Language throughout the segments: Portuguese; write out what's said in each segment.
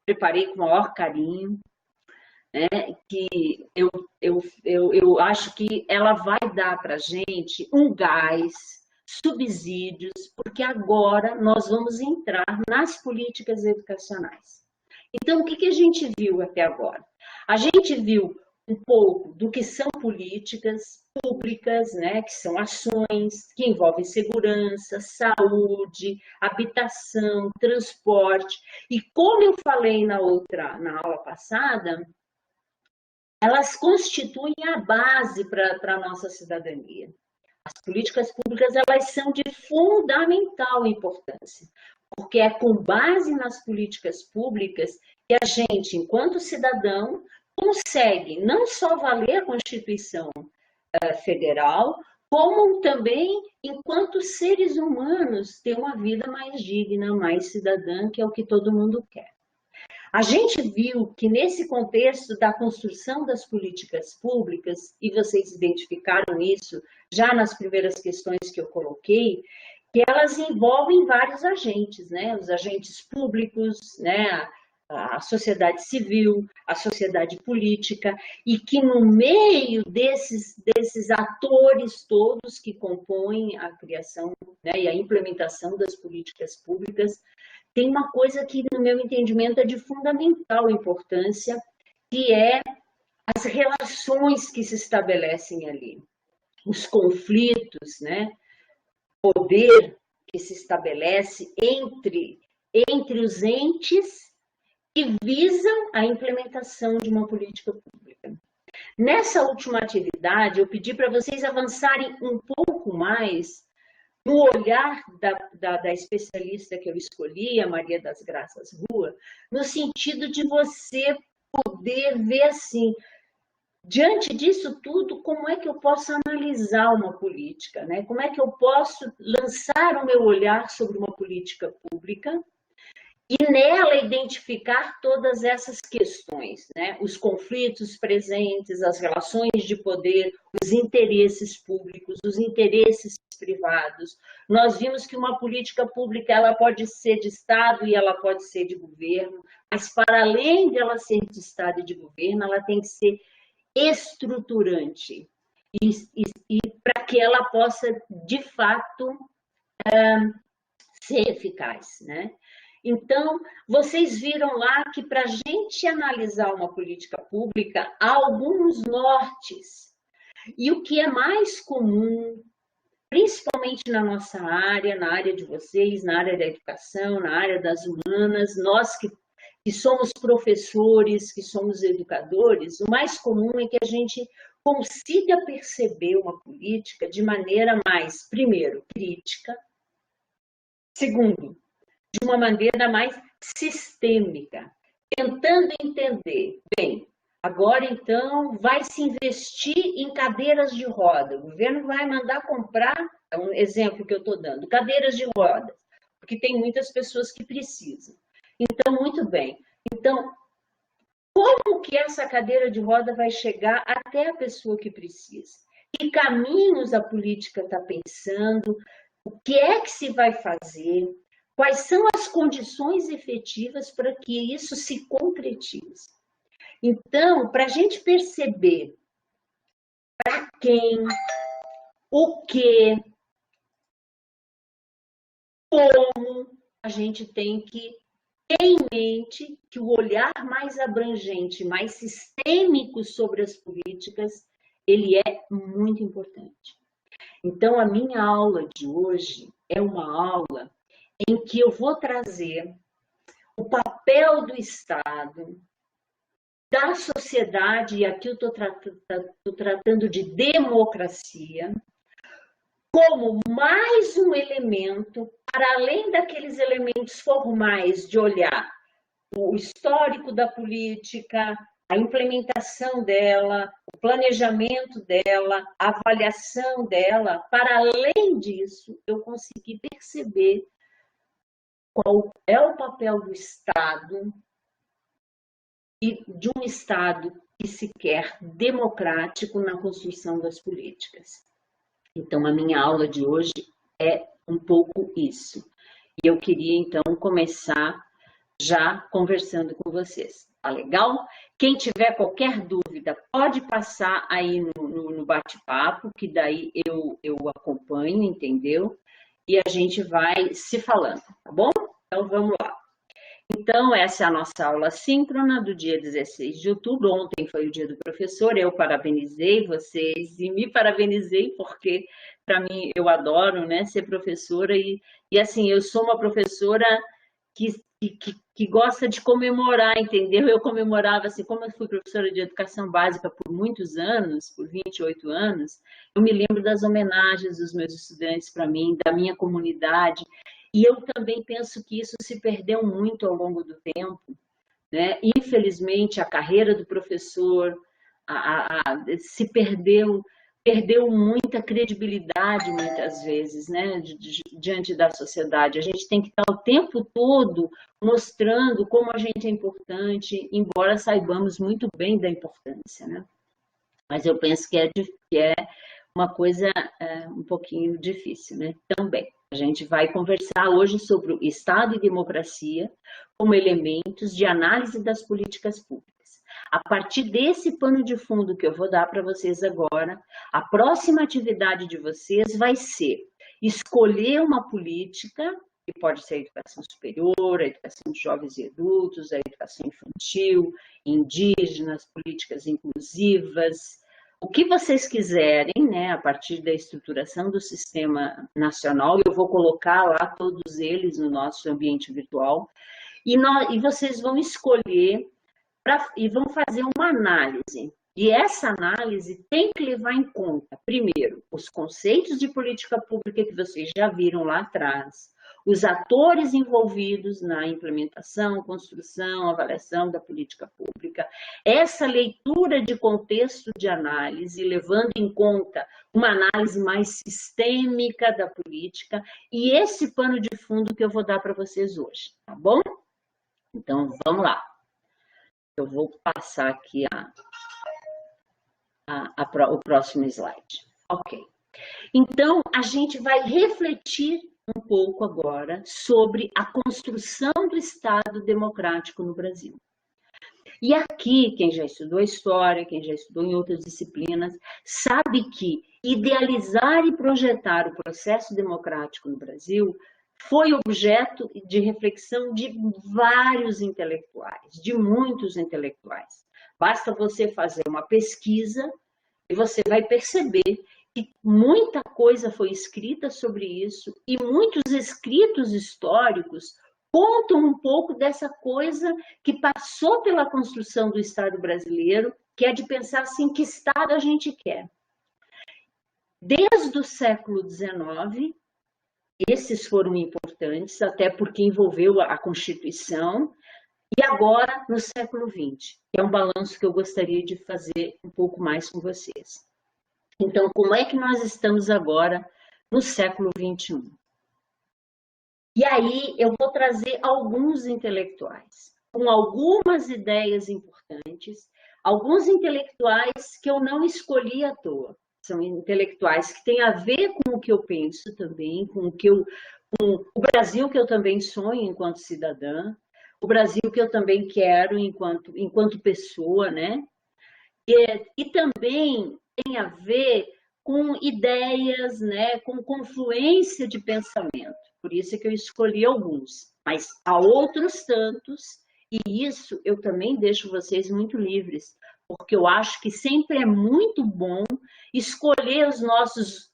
preparei com o maior carinho, né, que eu acho que ela vai dar para a gente um gás, subsídios, porque agora nós vamos entrar nas políticas educacionais. Então, o que a gente viu até agora? A gente viu um pouco do que são políticas públicas, né, que são ações que envolvem segurança, saúde, habitação, transporte. E como eu falei na aula passada, elas constituem a base para a nossa cidadania. As políticas públicas, elas são de fundamental importância, porque é com base nas políticas públicas que a gente, enquanto cidadão, consegue não só valer a Constituição Federal, como também, enquanto seres humanos, ter uma vida mais digna, mais cidadã, que é o que todo mundo quer. A gente viu que nesse contexto da construção das políticas públicas, e vocês identificaram isso já nas primeiras questões que eu coloquei, que elas envolvem vários agentes, né? Os agentes públicos, né? A sociedade civil, a sociedade política, e que no meio desses atores todos que compõem a criação, né, e a implementação das políticas públicas, tem uma coisa que, no meu entendimento, é de fundamental importância, que é as relações que se estabelecem ali, os conflitos, né? Poder que se estabelece entre os entes que visam a implementação de uma política pública. Nessa última atividade, eu pedi para vocês avançarem um pouco mais no olhar da especialista que eu escolhi, a Maria das Graças Rua, no sentido de você poder ver assim, diante disso tudo, como é que eu posso analisar uma política, né? Como é que eu posso lançar o meu olhar sobre uma política pública e nela identificar todas essas questões, né? Os conflitos presentes, as relações de poder, os interesses públicos, os interesses privados. Nós vimos que uma política pública ela pode ser de Estado e ela pode ser de governo, mas para além de ela ser de Estado e de governo, ela tem que ser estruturante e para que ela possa, de fato, ser eficaz, né? Então, vocês viram lá que para a gente analisar uma política pública, há alguns nortes. E o que é mais comum, principalmente na nossa área, na área de vocês, na área da educação, na área das humanas, nós que somos professores, que somos educadores, o mais comum é que a gente consiga perceber uma política de maneira mais, primeiro, crítica, segundo, de uma maneira mais sistêmica, tentando entender, bem, agora então vai se investir em cadeiras de roda, o governo vai mandar comprar, é um exemplo que eu estou dando, cadeiras de roda, porque tem muitas pessoas que precisam. Então, muito bem, então, como que essa cadeira de roda vai chegar até a pessoa que precisa? Que caminhos a política está pensando? O que é que se vai fazer? Quais são as condições efetivas para que isso se concretize? Então, para a gente perceber para quem, o que, como, a gente tem que ter em mente que o olhar mais abrangente, mais sistêmico sobre as políticas, ele é muito importante. Então, a minha aula de hoje é uma aula em que eu vou trazer o papel do Estado, da sociedade, e aqui eu estou tratando de democracia, como mais um elemento, para além daqueles elementos formais de olhar o histórico da política, a implementação dela, o planejamento dela, a avaliação dela. Para além disso, eu consegui perceber qual é o papel do Estado e de um Estado que se quer democrático na construção das políticas. Então, a minha aula de hoje é um pouco isso. E eu queria, então, começar já conversando com vocês. Tá legal? Quem tiver qualquer dúvida, pode passar aí no bate-papo, que daí eu acompanho, entendeu? E a gente vai se falando, tá bom? Então vamos lá. Então, essa é a nossa aula síncrona do dia 16 de outubro. Ontem foi o dia do professor, eu parabenizei vocês e me parabenizei, porque, para mim, eu adoro, né, ser professora. E, assim, eu sou uma professora que, que gosta de comemorar, entendeu? Eu comemorava, assim, como eu fui professora de educação básica por muitos anos, por 28 anos, eu me lembro das homenagens dos meus estudantes para mim, da minha comunidade. E eu também penso que isso se perdeu muito ao longo do tempo, né? Infelizmente, a carreira do professor se perdeu muita credibilidade, muitas vezes, né? Diante da sociedade. A gente tem que estar o tempo todo mostrando como a gente é importante, embora saibamos muito bem da importância, né? Mas eu penso que é uma coisa um pouquinho difícil, né? Também. A gente vai conversar hoje sobre o Estado e democracia como elementos de análise das políticas públicas. A partir desse pano de fundo que eu vou dar para vocês agora, a próxima atividade de vocês vai ser escolher uma política, que pode ser a educação superior, a educação de jovens e adultos, a educação infantil, indígenas, políticas inclusivas, o que vocês quiserem, né, a partir da estruturação do sistema nacional, eu vou colocar lá todos eles no nosso ambiente virtual, e vocês vão escolher e vão fazer uma análise. E essa análise tem que levar em conta, primeiro, os conceitos de política pública que vocês já viram lá atrás, os atores envolvidos na implementação, construção, avaliação da política pública, essa leitura de contexto de análise, levando em conta uma análise mais sistêmica da política, e esse pano de fundo que eu vou dar para vocês hoje, tá bom? Então, vamos lá. Eu vou passar aqui o próximo slide. Ok. Então, a gente vai refletir um pouco agora sobre a construção do Estado democrático no Brasil. E aqui, quem já estudou história, quem já estudou em outras disciplinas, sabe que idealizar e projetar o processo democrático no Brasil foi objeto de reflexão de vários intelectuais, de muitos intelectuais. Basta você fazer uma pesquisa e você vai perceber que muita coisa foi escrita sobre isso e muitos escritos históricos contam um pouco dessa coisa que passou pela construção do Estado brasileiro, que é de pensar assim, que Estado a gente quer. Desde o século XIX, esses foram importantes, até porque envolveu a Constituição, e agora no século XX, que é um balanço que eu gostaria de fazer um pouco mais com vocês. Então, como é que nós estamos agora no século XXI? E aí eu vou trazer alguns intelectuais, com algumas ideias importantes, alguns intelectuais que eu não escolhi à toa. São intelectuais que têm a ver com o que eu penso também, com o Brasil que eu também sonho enquanto cidadã, o Brasil que eu também quero enquanto pessoa, né? E também tem a ver com ideias, né, com confluência de pensamento. Por isso é que eu escolhi alguns. Mas há outros tantos, e isso eu também deixo vocês muito livres, porque eu acho que sempre é muito bom escolher os nossos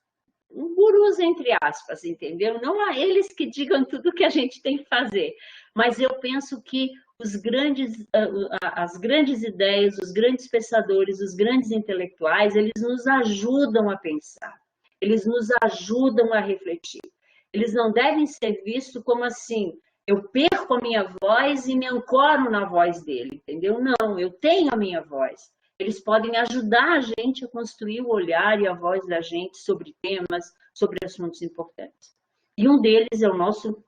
gurus, entre aspas, entendeu? Não há eles que digam tudo que a gente tem que fazer, mas eu penso que as grandes ideias, os grandes pensadores, os grandes intelectuais, eles nos ajudam a pensar, eles nos ajudam a refletir. Eles não devem ser vistos como assim, eu perco a minha voz e me ancoro na voz dele, entendeu? Não, eu tenho a minha voz. Eles podem ajudar a gente a construir o olhar e a voz da gente sobre temas, sobre assuntos importantes. E um deles é o nosso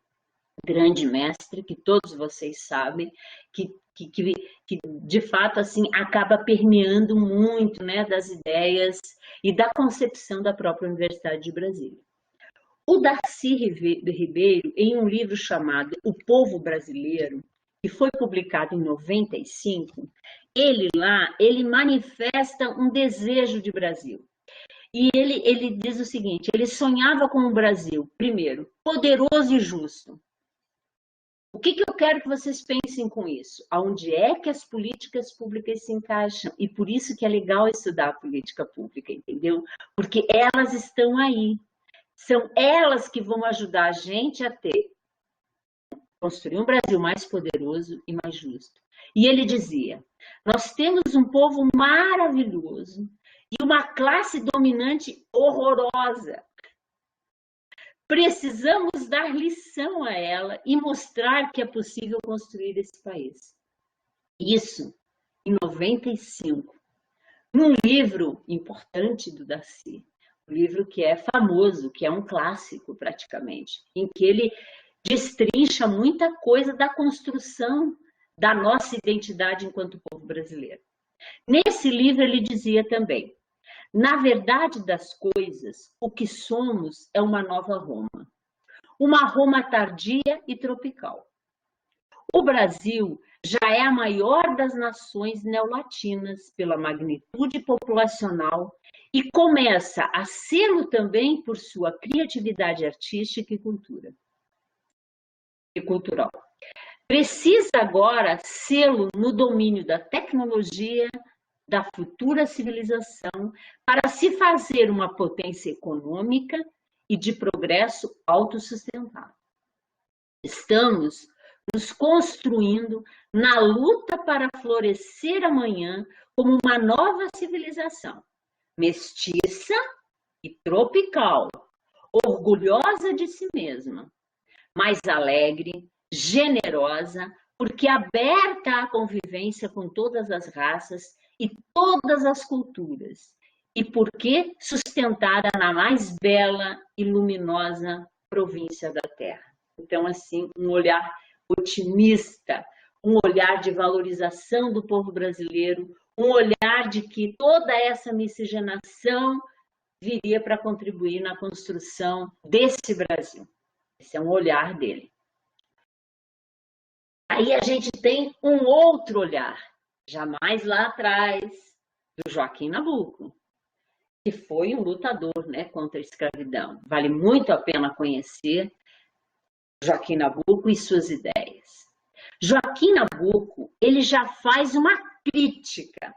grande mestre, que todos vocês sabem, que de fato assim acaba permeando muito, né, das ideias e da concepção da própria Universidade de Brasília. O Darcy Ribeiro, em um livro chamado O Povo Brasileiro, que foi publicado em 95, ele manifesta um desejo de Brasil. E ele diz o seguinte, ele sonhava com um Brasil, primeiro, poderoso e justo. O que eu quero que vocês pensem com isso? Aonde é que as políticas públicas se encaixam? E por isso que é legal estudar a política pública, entendeu? Porque elas estão aí. São elas que vão ajudar a gente a construir um Brasil mais poderoso e mais justo. E ele dizia, nós temos um povo maravilhoso e uma classe dominante horrorosa. Precisamos dar lição a ela e mostrar que é possível construir esse país. Isso em 95, num livro importante do Darcy, um livro que é famoso, que é um clássico praticamente, em que ele destrincha muita coisa da construção da nossa identidade enquanto povo brasileiro. Nesse livro ele dizia também, na verdade das coisas, o que somos é uma nova Roma. Uma Roma tardia e tropical. O Brasil já é a maior das nações neolatinas pela magnitude populacional e começa a sê-lo também por sua criatividade artística e cultural. Precisa agora sê-lo no domínio da tecnologia, da futura civilização, para se fazer uma potência econômica e de progresso autossustentável. Estamos nos construindo na luta para florescer amanhã como uma nova civilização, mestiça e tropical, orgulhosa de si mesma, mais alegre, generosa, porque aberta à convivência com todas as raças e todas as culturas, e porque sustentada na mais bela e luminosa província da Terra. Então, assim, um olhar otimista, um olhar de valorização do povo brasileiro, um olhar de que toda essa miscigenação viria para contribuir na construção desse Brasil. Esse é um olhar dele. Aí a gente tem um outro olhar, já mais lá atrás, do Joaquim Nabuco, que foi um lutador, né, contra a escravidão. Vale muito a pena conhecer Joaquim Nabuco e suas ideias. Joaquim Nabuco, ele já faz uma crítica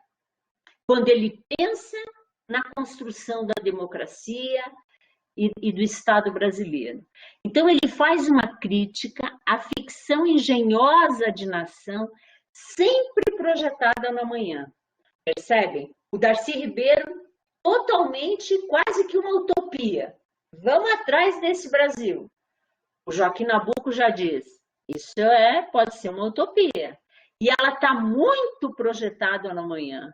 quando ele pensa na construção da democracia e do Estado brasileiro. Então, ele faz uma crítica à ficção engenhosa de nação, sempre projetada no amanhã. Percebem? O Darcy Ribeiro, totalmente, quase que uma utopia. Vamos atrás desse Brasil. O Joaquim Nabuco já diz, isso pode ser uma utopia. E ela está muito projetada no amanhã.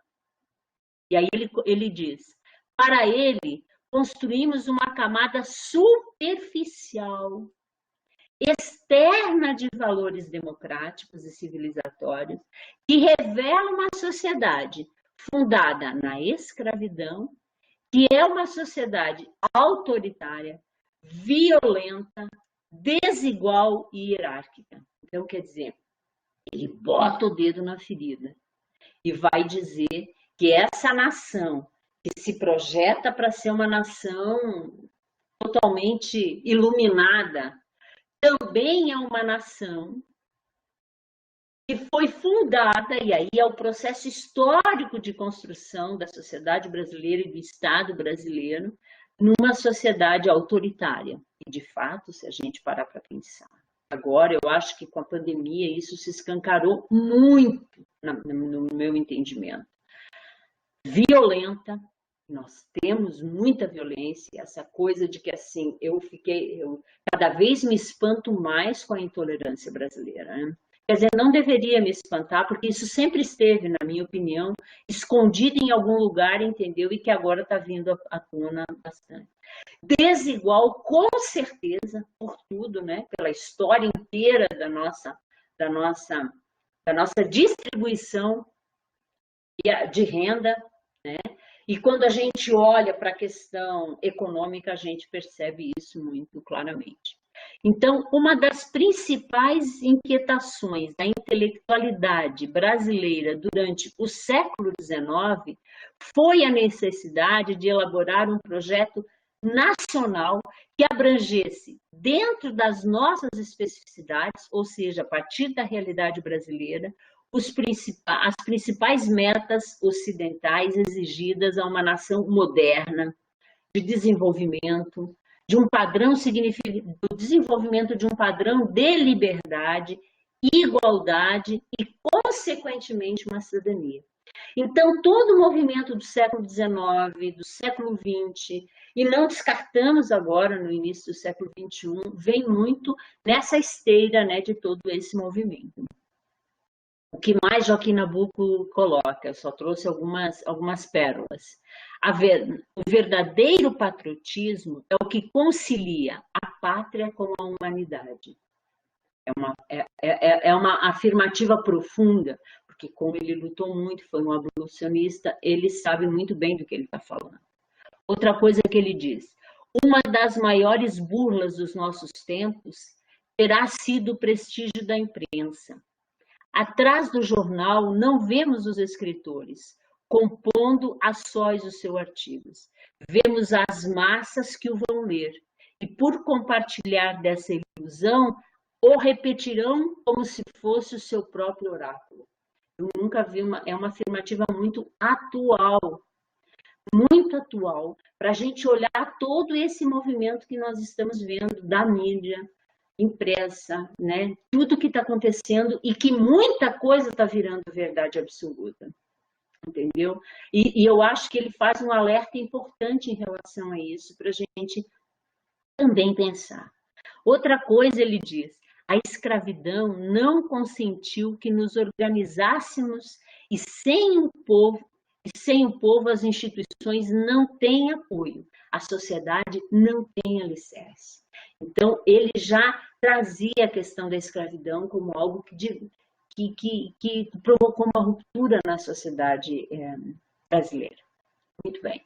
E aí ele diz, para ele, construímos uma camada superficial, externa de valores democráticos e civilizatórios, que revela uma sociedade fundada na escravidão, que é uma sociedade autoritária, violenta, desigual e hierárquica. Então, quer dizer, ele bota o dedo na ferida e vai dizer que essa nação que se projeta para ser uma nação totalmente iluminada, também é uma nação que foi fundada, e aí é o processo histórico de construção da sociedade brasileira e do Estado brasileiro, numa sociedade autoritária. E, de fato, se a gente parar para pensar, agora eu acho que com a pandemia isso se escancarou muito, no meu entendimento. Violenta, nós temos muita violência, essa coisa de que assim, eu cada vez me espanto mais com a intolerância brasileira, né? Quer dizer, não deveria me espantar, porque isso sempre esteve, na minha opinião, escondido em algum lugar, entendeu? E que agora está vindo à tona bastante. Desigual, com certeza, por tudo, né? Pela história inteira da nossa distribuição de renda, né? E quando a gente olha para a questão econômica, a gente percebe isso muito claramente. Então, uma das principais inquietações da intelectualidade brasileira durante o século XIX foi a necessidade de elaborar um projeto nacional que abrangesse, dentro das nossas especificidades, ou seja, a partir da realidade brasileira, as principais metas ocidentais exigidas a uma nação moderna, de desenvolvimento, de um padrão do desenvolvimento de um padrão de liberdade, igualdade e, consequentemente, uma cidadania. Então, todo o movimento do século XIX, do século XX, e não descartamos agora, no início do século XXI, vem muito nessa esteira, né, de todo esse movimento. O que mais Joaquim Nabuco coloca, eu só trouxe algumas pérolas. O verdadeiro patriotismo é o que concilia a pátria com a humanidade. É uma afirmativa profunda, porque como ele lutou muito, foi um abolicionista, ele sabe muito bem do que ele está falando. Outra coisa que ele diz, uma das maiores burlas dos nossos tempos terá sido o prestígio da imprensa. Atrás do jornal não vemos os escritores compondo a sós os seus artigos. Vemos as massas que o vão ler e, por compartilhar dessa ilusão, o repetirão como se fosse o seu próprio oráculo. Eu nunca vi é uma afirmativa muito atual, para a gente olhar todo esse movimento que nós estamos vendo da mídia impressa, né? Tudo que está acontecendo e que muita coisa está virando verdade absoluta, entendeu? E eu acho que ele faz um alerta importante em relação a isso, para a gente também pensar. Outra coisa ele diz, a escravidão não consentiu que nos organizássemos e sem o povo as instituições não têm apoio, a sociedade não tem alicerce. Então, ele já trazia a questão da escravidão como algo que provocou uma ruptura na sociedade brasileira. Muito bem.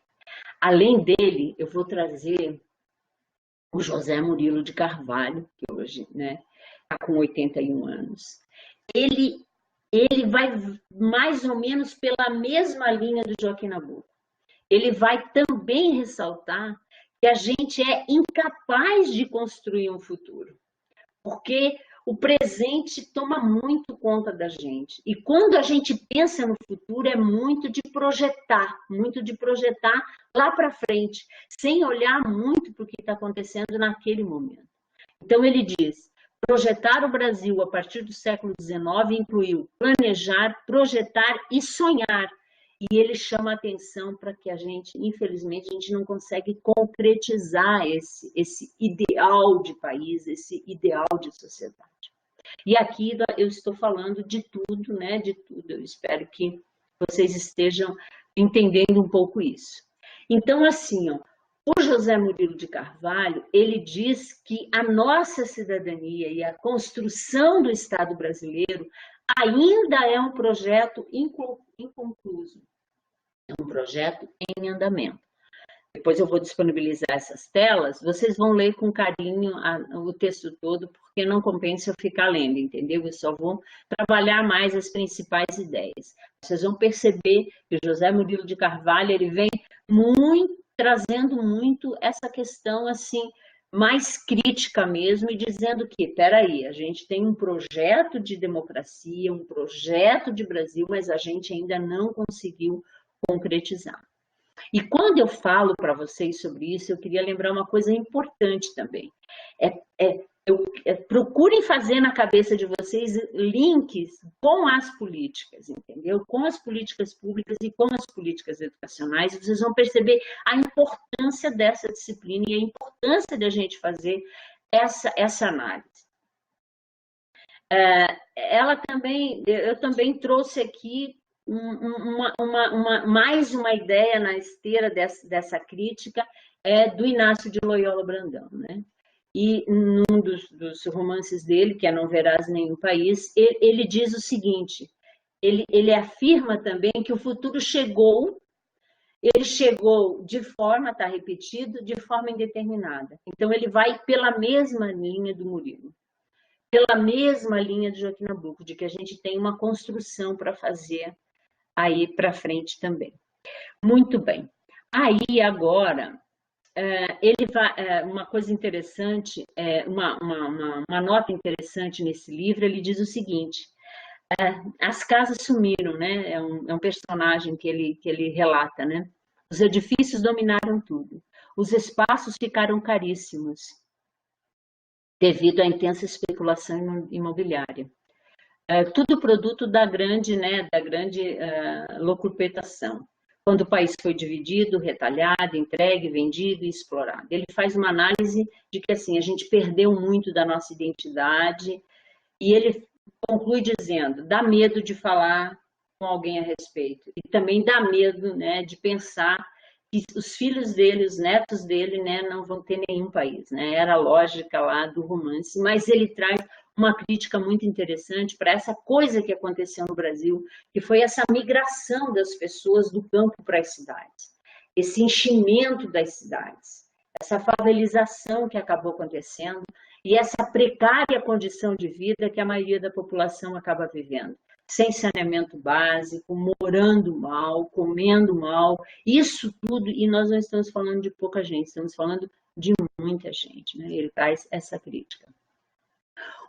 Além dele, eu vou trazer o José Murilo de Carvalho, que hoje está com 81 anos. Ele vai mais ou menos pela mesma linha do Joaquim Nabuco. Ele vai também ressaltar que a gente é incapaz de construir um futuro, porque o presente toma muito conta da gente. E quando a gente pensa no futuro, é muito de projetar lá para frente, sem olhar muito para o que está acontecendo naquele momento. Então, ele diz, projetar o Brasil a partir do século XIX incluiu planejar, projetar e sonhar. E ele chama a atenção para que a gente, infelizmente, a gente não consegue concretizar esse ideal de país, esse ideal de sociedade. E aqui eu estou falando de tudo, né? De tudo. Eu espero que vocês estejam entendendo um pouco isso. Então, assim, ó, o José Murilo de Carvalho, ele diz que a nossa cidadania e a construção do Estado brasileiro ainda é um projeto inconcluso. É um projeto em andamento. Depois eu vou disponibilizar essas telas, vocês vão ler com carinho o texto todo, porque não compensa eu ficar lendo, entendeu? Eu só vou trabalhar mais as principais ideias. Vocês vão perceber que o José Murilo de Carvalho, ele vem trazendo muito essa questão, assim, mais crítica mesmo, e dizendo que, peraí, a gente tem um projeto de democracia, um projeto de Brasil, mas a gente ainda não conseguiu concretizar. E quando eu falo para vocês sobre isso, eu queria lembrar uma coisa importante também. Procurem fazer na cabeça de vocês links com as políticas, entendeu? Com as políticas públicas e com as políticas educacionais, e vocês vão perceber a importância dessa disciplina e a importância de a gente fazer essa análise. Eu também trouxe aqui mais uma ideia na esteira dessa crítica do Inácio de Loyola Brandão, né? E num dos romances dele, que é Não Verás Nenhum País, ele diz o seguinte, ele afirma também que o futuro chegou ele chegou de forma, está repetido, de forma indeterminada. Então, ele vai pela mesma linha do Murilo, pela mesma linha de Joaquim Nabuco, de que a gente tem uma construção para fazer aí para frente também. Muito bem. Aí, agora, ele vai, uma coisa interessante, uma nota interessante nesse livro, ele diz o seguinte: as casas sumiram, né? É um personagem que ele relata, né? Os edifícios dominaram tudo. Os espaços ficaram caríssimos devido à intensa especulação imobiliária. Tudo produto da grande, né? Da grande locupetação. Quando o país foi dividido, retalhado, entregue, vendido e explorado. Ele faz uma análise de que assim a gente perdeu muito da nossa identidade e ele conclui dizendo: dá medo de falar com alguém a respeito. E também dá medo, né, de pensar que os filhos dele, os netos dele, né, não vão ter nenhum país. Né? Era a lógica lá do romance. Mas ele traz uma crítica muito interessante para essa coisa que aconteceu no Brasil, que foi essa migração das pessoas do campo para as cidades. Esse enchimento das cidades. Essa favelização que acabou acontecendo e essa precária condição de vida que a maioria da população acaba vivendo. Sem saneamento básico, morando mal, comendo mal, isso tudo, e nós não estamos falando de pouca gente, estamos falando de muita gente, né? Ele traz essa crítica.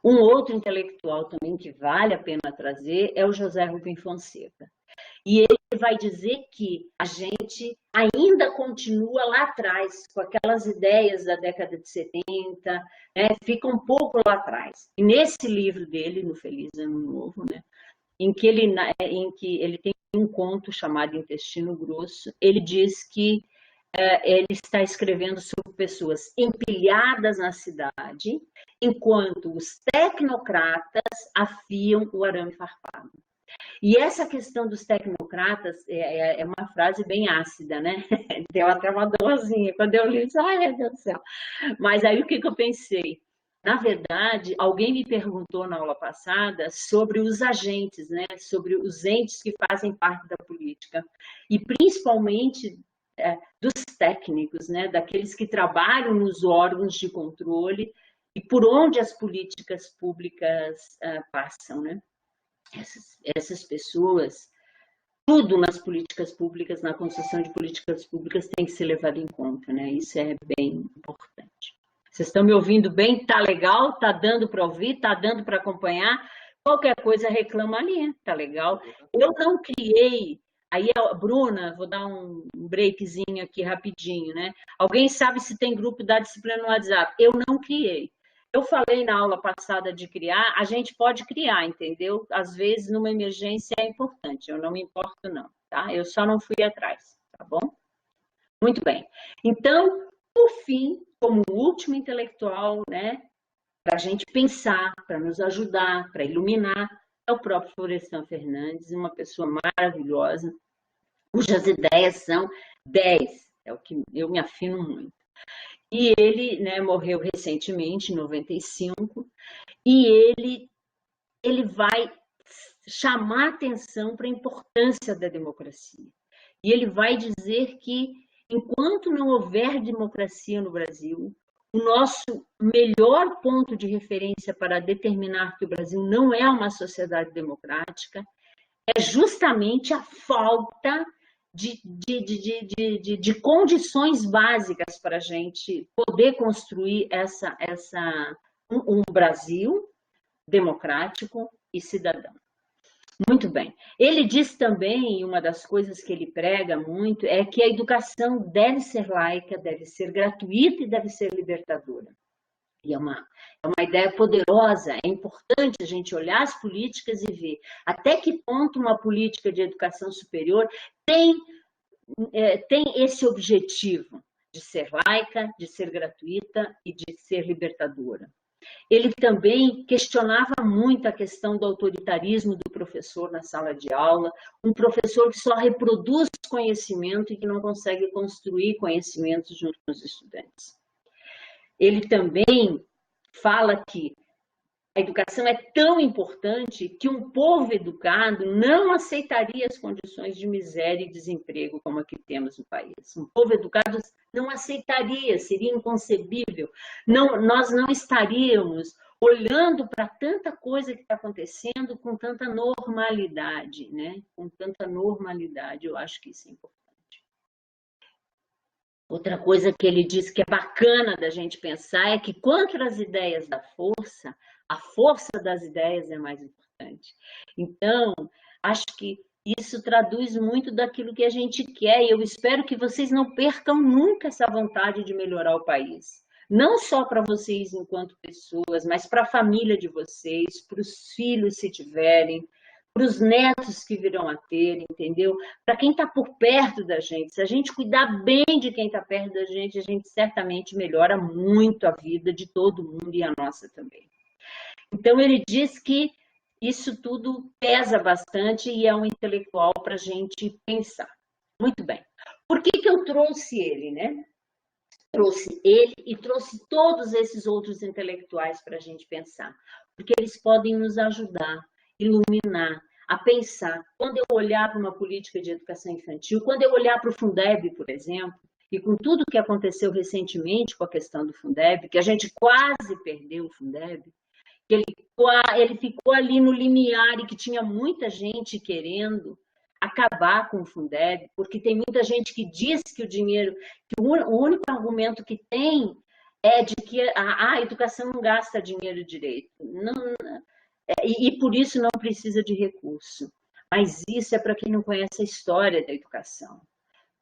Um outro intelectual também que vale a pena trazer é o José Rubem Fonseca. E ele vai dizer que a gente ainda continua lá atrás, com aquelas ideias da década de 70, né? Fica um pouco lá atrás. E nesse livro dele, no Feliz Ano Novo, né? em que ele tem um conto chamado Intestino Grosso, ele diz que ele está escrevendo sobre pessoas empilhadas na cidade, enquanto os tecnocratas afiam o arame farpado. E essa questão dos tecnocratas é uma frase bem ácida, né? Deu até uma dorzinha. Quando eu li, ai, meu Deus do céu. Mas aí o que eu pensei? Na verdade, alguém me perguntou na aula passada sobre os agentes, né? Sobre os entes que fazem parte da política. E principalmente dos técnicos, né? Daqueles que trabalham nos órgãos de controle e por onde as políticas públicas passam, né? Essas pessoas, tudo nas políticas públicas, na construção de políticas públicas tem que ser levado em conta, né? Isso é bem importante. Vocês estão me ouvindo bem? Tá legal? Tá dando para ouvir? Tá dando para acompanhar? Qualquer coisa reclama ali, tá legal? Eu não criei. Aí, Bruna, vou dar um breakzinho aqui rapidinho, né? Alguém sabe se tem grupo da disciplina no WhatsApp? Eu não criei. Eu falei na aula passada de criar, a gente pode criar, entendeu? Às vezes, numa emergência é importante, eu não me importo não, tá? Eu só não fui atrás, tá bom? Muito bem. Então, por fim, como último intelectual, né, para a gente pensar, para nos ajudar, para iluminar, é o próprio Florestan Fernandes, uma pessoa maravilhosa, cujas ideias são 10, é o que eu me afino muito. E ele, né, morreu recentemente, em 95, e ele vai chamar atenção para a importância da democracia. E ele vai dizer que, enquanto não houver democracia no Brasil, o nosso melhor ponto de referência para determinar que o Brasil não é uma sociedade democrática é justamente a falta de condições básicas para a gente poder construir um Brasil democrático e cidadão. Muito bem. Ele diz também, uma das coisas que ele prega muito, é que a educação deve ser laica, deve ser gratuita e deve ser libertadora. E é uma ideia poderosa, é importante a gente olhar as políticas e ver até que ponto uma política de educação superior tem esse objetivo de ser laica, de ser gratuita e de ser libertadora. Ele também questionava muito a questão do autoritarismo do professor na sala de aula, um professor que só reproduz conhecimento e que não consegue construir conhecimentos junto com os estudantes. Ele também fala que A educação é tão importante que um povo educado não aceitaria as condições de miséria e desemprego como a que temos no país. Um povo educado não aceitaria, seria inconcebível. Não, nós não estaríamos olhando para tanta coisa que está acontecendo com tanta normalidade, né? Com tanta normalidade, eu acho que isso é importante. Outra coisa que ele diz que é bacana da gente pensar é que contra as ideias da força, a força das ideias é mais importante. Então, acho que isso traduz muito daquilo que a gente quer e eu espero que vocês não percam nunca essa vontade de melhorar o país. Não só para vocês enquanto pessoas, mas para a família de vocês, para os filhos se tiverem, para os netos que virão a ter, entendeu? Para quem está por perto da gente. Se a gente cuidar bem de quem está perto da gente, a gente certamente melhora muito a vida de todo mundo e a nossa também. Então, ele diz que isso tudo pesa bastante e é um intelectual para a gente pensar. Muito bem. Por que eu trouxe ele, né? Trouxe ele e trouxe todos esses outros intelectuais para a gente pensar. Porque eles podem nos ajudar, iluminar, a pensar. Quando eu olhar para uma política de educação infantil, quando eu olhar para o Fundeb, por exemplo, e com tudo que aconteceu recentemente com a questão do Fundeb, que a gente quase perdeu o Fundeb, que ele ficou ali no limiar e que tinha muita gente querendo acabar com o Fundeb, porque tem muita gente que diz que o dinheiro, que o único argumento que tem é de que a educação não gasta dinheiro direito. Não, e por isso não precisa de recurso. Mas isso é para quem não conhece a história da educação.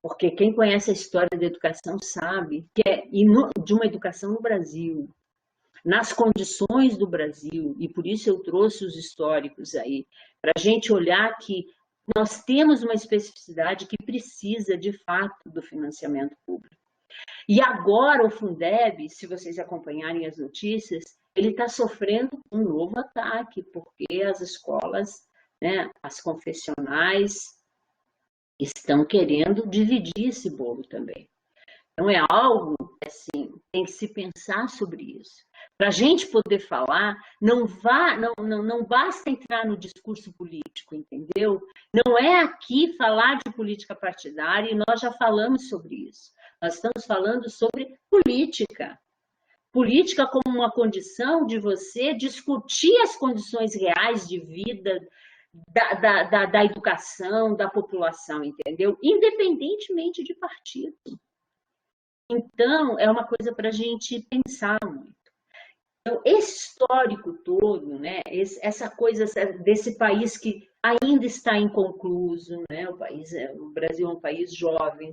Porque quem conhece a história da educação sabe que é de uma educação no Brasil, nas condições do Brasil, e por isso eu trouxe os históricos aí, para a gente olhar que nós temos uma especificidade que precisa, de fato, do financiamento público. E agora o Fundeb, se vocês acompanharem as notícias, ele está sofrendo um novo ataque, porque as escolas, né, as confessionais, estão querendo dividir esse bolo também. Então, é algo, assim, tem que se pensar sobre isso. Para a gente poder falar, não basta entrar no discurso político, entendeu? Não é aqui falar de política partidária, e nós já falamos sobre isso. Nós estamos falando sobre política. Política como uma condição de você discutir as condições reais de vida da educação, da população, entendeu? Independentemente de partido. Então, é uma coisa para a gente pensar muito. Então, esse histórico todo, né, essa coisa desse país que ainda está inconcluso, né, o Brasil é um país jovem,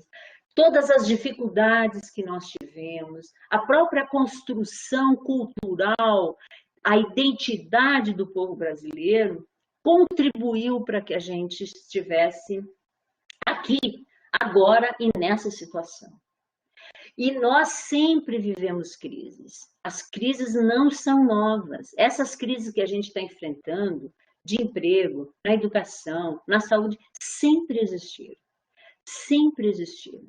todas as dificuldades que nós tivemos, a própria construção cultural, a identidade do povo brasileiro, contribuiu para que a gente estivesse aqui, agora e nessa situação. E nós sempre vivemos crises. As crises não são novas. Essas crises que a gente está enfrentando, de emprego, na educação, na saúde, sempre existiram. Sempre existiram.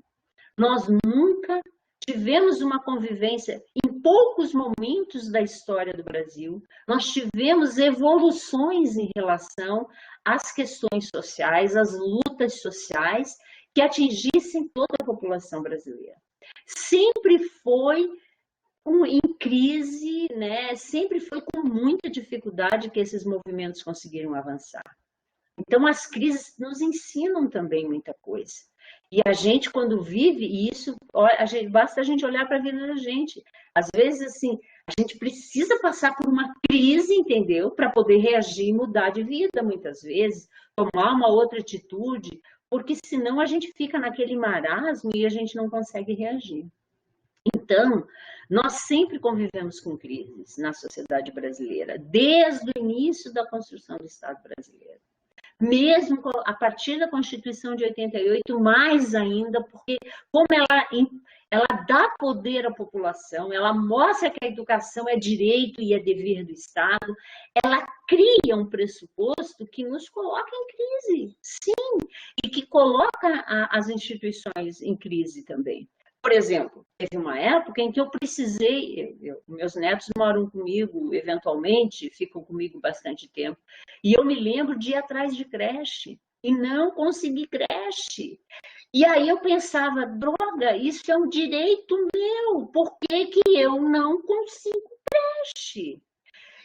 Nós nunca tivemos uma convivência, em poucos momentos da história do Brasil, nós tivemos evoluções em relação às questões sociais, às lutas sociais, que atingissem toda a população brasileira. Sempre foi em crise, né? Sempre foi com muita dificuldade que esses movimentos conseguiram avançar. Então, as crises nos ensinam também muita coisa. E a gente, quando vive isso, basta a gente olhar para a vida da gente. Às vezes, assim, a gente precisa passar por uma crise, entendeu? Para poder reagir e mudar de vida, muitas vezes, tomar uma outra atitude, porque senão a gente fica naquele marasmo e a gente não consegue reagir. Então, nós sempre convivemos com crises na sociedade brasileira, desde o início da construção do Estado brasileiro. Mesmo a partir da Constituição de 88, mais ainda, porque como ela dá poder à população, ela mostra que a educação é direito e é dever do Estado, ela cria um pressuposto que nos coloca em crise, sim, e que coloca as instituições em crise também. Por exemplo, teve uma época em que eu precisei, meus netos moram comigo, eventualmente, ficam comigo bastante tempo, e eu me lembro de ir atrás de creche, e não consegui creche. E aí eu pensava, droga, isso é um direito meu, por que que eu não consigo creche?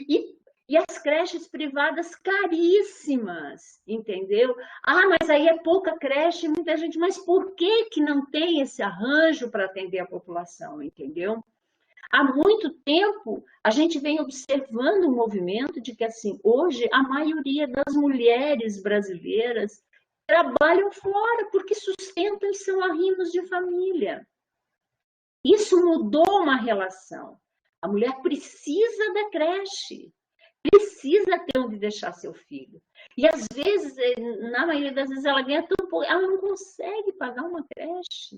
E, e as creches privadas caríssimas, entendeu? Ah, mas aí é pouca creche, muita gente, mas por que que não tem esse arranjo para atender a população, entendeu? Há muito tempo a gente vem observando o movimento de que, assim, hoje a maioria das mulheres brasileiras trabalham fora porque sustentam e são arrimos de família. Isso mudou uma relação. A mulher precisa da creche, precisa ter onde deixar seu filho. E às vezes, na maioria das vezes, ela ganha tão pouco, ela não consegue pagar uma creche.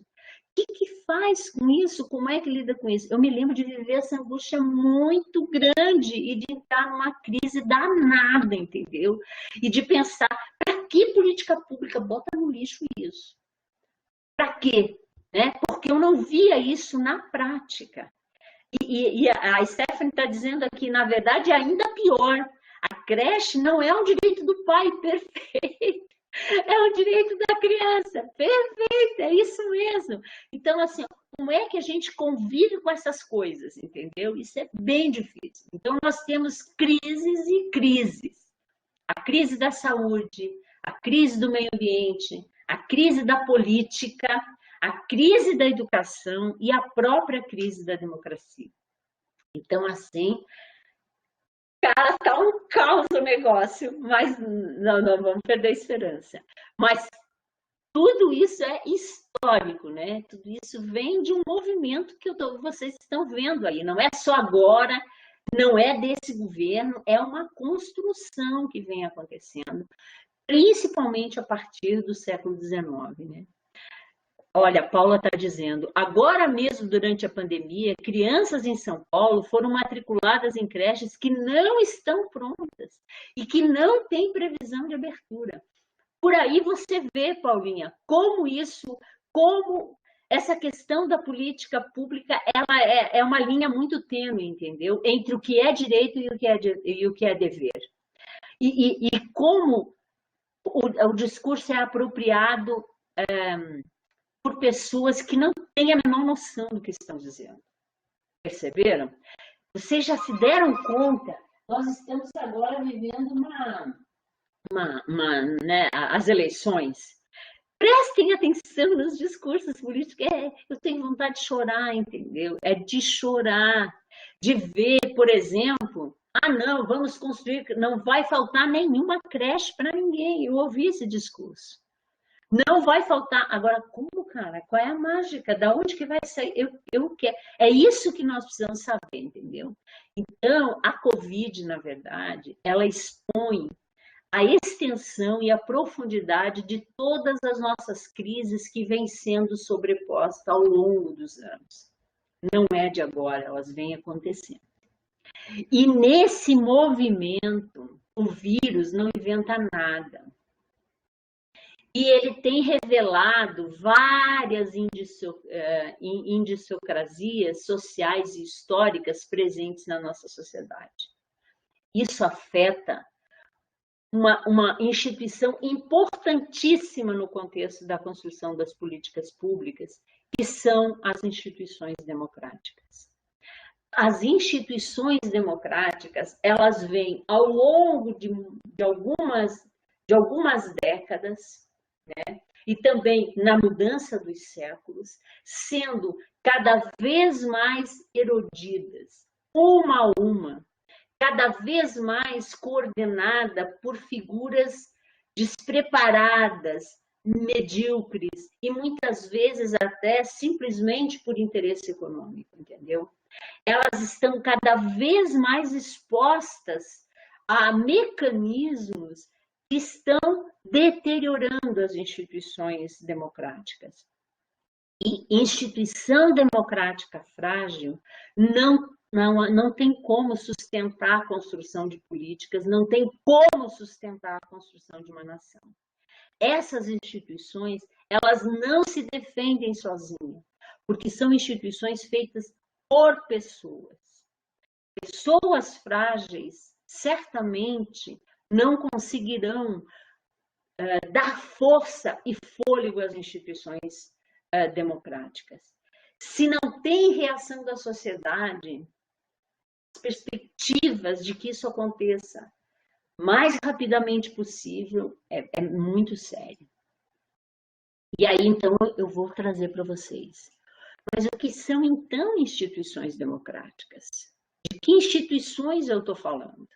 O que faz com isso? Como é que lida com isso? Eu me lembro de viver essa angústia muito grande e de entrar numa crise danada, entendeu? E de pensar, para que política pública bota no lixo isso? Para quê? Né? Porque eu não via isso na prática. E a Stephanie está dizendo aqui, na verdade, é ainda pior. A creche não é um direito do pai, perfeito. É o direito da criança, perfeito, é isso mesmo. Então, assim, como é que a gente convive com essas coisas, entendeu? Isso é bem difícil. Então, nós temos crises e crises. A crise da saúde, a crise do meio ambiente, a crise da política, a crise da educação e a própria crise da democracia. Então, assim, cara, tá um caos o negócio, mas não vamos perder a esperança. Mas tudo isso é histórico, né? Tudo isso vem de um movimento que vocês estão vendo aí. Não é só agora, não é desse governo, é uma construção que vem acontecendo, principalmente a partir do século XIX, né? Olha, a Paula está dizendo, agora mesmo durante a pandemia, crianças em São Paulo foram matriculadas em creches que não estão prontas e que não têm previsão de abertura. Por aí você vê, Paulinha, como essa questão da política pública, ela é uma linha muito tênue, entendeu? Entre o que é direito e o que é dever. E como o discurso é apropriado por pessoas que não têm a menor noção do que estão dizendo. Perceberam? Vocês já se deram conta? Nós estamos agora vivendo né, as eleições. Prestem atenção nos discursos políticos. Eu tenho vontade de chorar, entendeu? É de chorar, de ver, por exemplo, não, vamos construir, não vai faltar nenhuma creche para ninguém. Eu ouvi esse discurso. Não vai faltar. Agora, como, cara? Qual é a mágica? Da onde que vai sair? Eu quero. É isso que nós precisamos saber, entendeu? Então, a Covid, na verdade, ela expõe a extensão e a profundidade de todas as nossas crises que vêm sendo sobrepostas ao longo dos anos. Não é de agora, elas vêm acontecendo. E nesse movimento, o vírus não inventa nada. E ele tem revelado várias indiciocrasias sociais e históricas presentes na nossa sociedade. Isso afeta uma instituição importantíssima no contexto da construção das políticas públicas, que são as instituições democráticas. As instituições democráticas, elas vêm ao longo de algumas décadas, né? E também na mudança dos séculos, sendo cada vez mais erodidas, uma a uma, cada vez mais coordenada por figuras despreparadas, medíocres e muitas vezes até simplesmente por interesse econômico, entendeu? Elas estão cada vez mais expostas a mecanismos que estão deteriorando as instituições democráticas. E instituição democrática frágil não tem como sustentar a construção de políticas, não tem como sustentar a construção de uma nação. Essas instituições, elas não se defendem sozinhas, porque são instituições feitas por pessoas. Pessoas frágeis certamente não conseguirão dar força e fôlego às instituições democráticas. Se não tem reação da sociedade, as perspectivas de que isso aconteça mais rapidamente possível é muito sério. E aí, então, eu vou trazer para vocês. Mas o que são, então, instituições democráticas? De que instituições eu estou falando?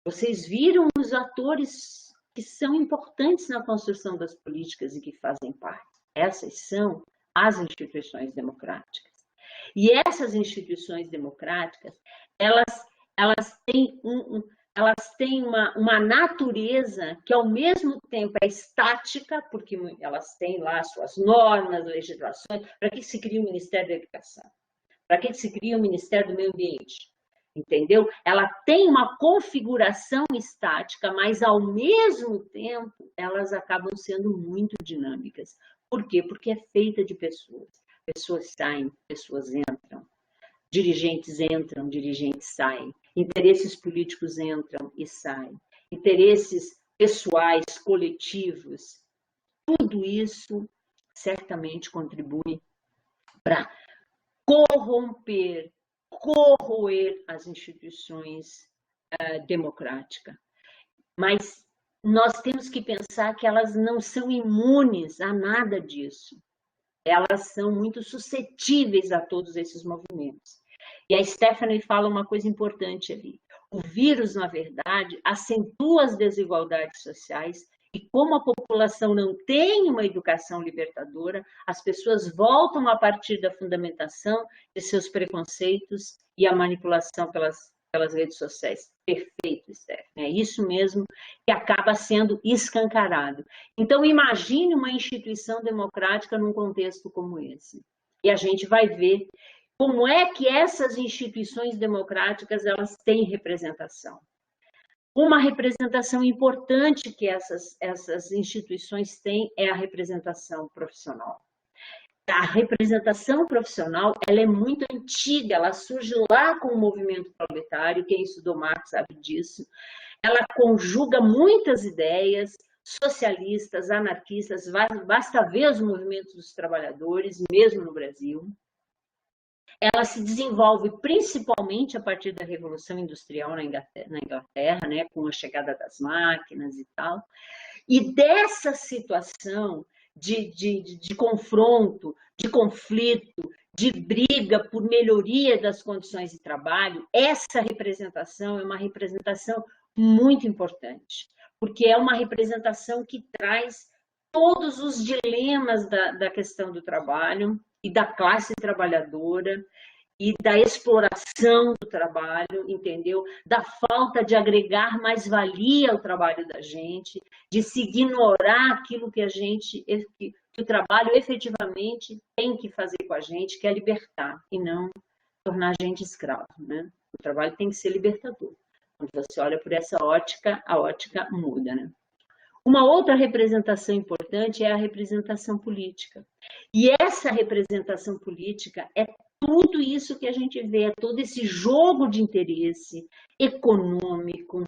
Vocês viram os atores que são importantes na construção das políticas e que fazem parte. Essas são as instituições democráticas. E essas instituições democráticas, elas têm uma natureza que, ao mesmo tempo, é estática, porque elas têm lá suas normas, legislações. Para que se cria o Ministério da Educação? Para que se cria o Ministério do Meio Ambiente? Entendeu? Ela tem uma configuração estática, mas, ao mesmo tempo, elas acabam sendo muito dinâmicas. Por quê? Porque é feita de pessoas. Pessoas saem, pessoas entram. Dirigentes entram, dirigentes saem. Interesses políticos entram e saem. Interesses pessoais, coletivos. Tudo isso certamente contribui para corromper, corroer as instituições democráticas. Mas nós temos que pensar que elas não são imunes a nada disso. Elas são muito suscetíveis a todos esses movimentos. E a Stephanie fala uma coisa importante ali. O vírus, na verdade, acentua as desigualdades sociais e, como a população não tem uma educação libertadora, as pessoas voltam a partir da fundamentação de seus preconceitos e a manipulação pelas redes sociais. Perfeito, Stephanie. É isso mesmo que acaba sendo escancarado. Então, imagine uma instituição democrática num contexto como esse. E a gente vai ver como é que essas instituições democráticas elas têm representação. Uma representação importante que essas instituições têm é a representação profissional. A representação profissional ela é muito antiga, ela surge lá com o movimento proletário, quem estudou Marx sabe disso. Ela conjuga muitas ideias socialistas, anarquistas, basta ver os movimentos dos trabalhadores, mesmo no Brasil. Ela se desenvolve principalmente a partir da Revolução Industrial na Inglaterra, né, com a chegada das máquinas e tal. E dessa situação de confronto, de conflito, de briga por melhoria das condições de trabalho, essa representação é uma representação muito importante, porque é uma representação que traz todos os dilemas da questão do trabalho e da classe trabalhadora e da exploração do trabalho, entendeu? Da falta de agregar mais valia ao trabalho da gente, de se ignorar aquilo que o trabalho efetivamente tem que fazer com a gente, que é libertar e não tornar a gente escravo, né? O trabalho tem que ser libertador. Quando você olha por essa ótica, a ótica muda, né? Uma outra representação importante é a representação política. E essa representação política é tudo isso que a gente vê, é todo esse jogo de interesse econômico,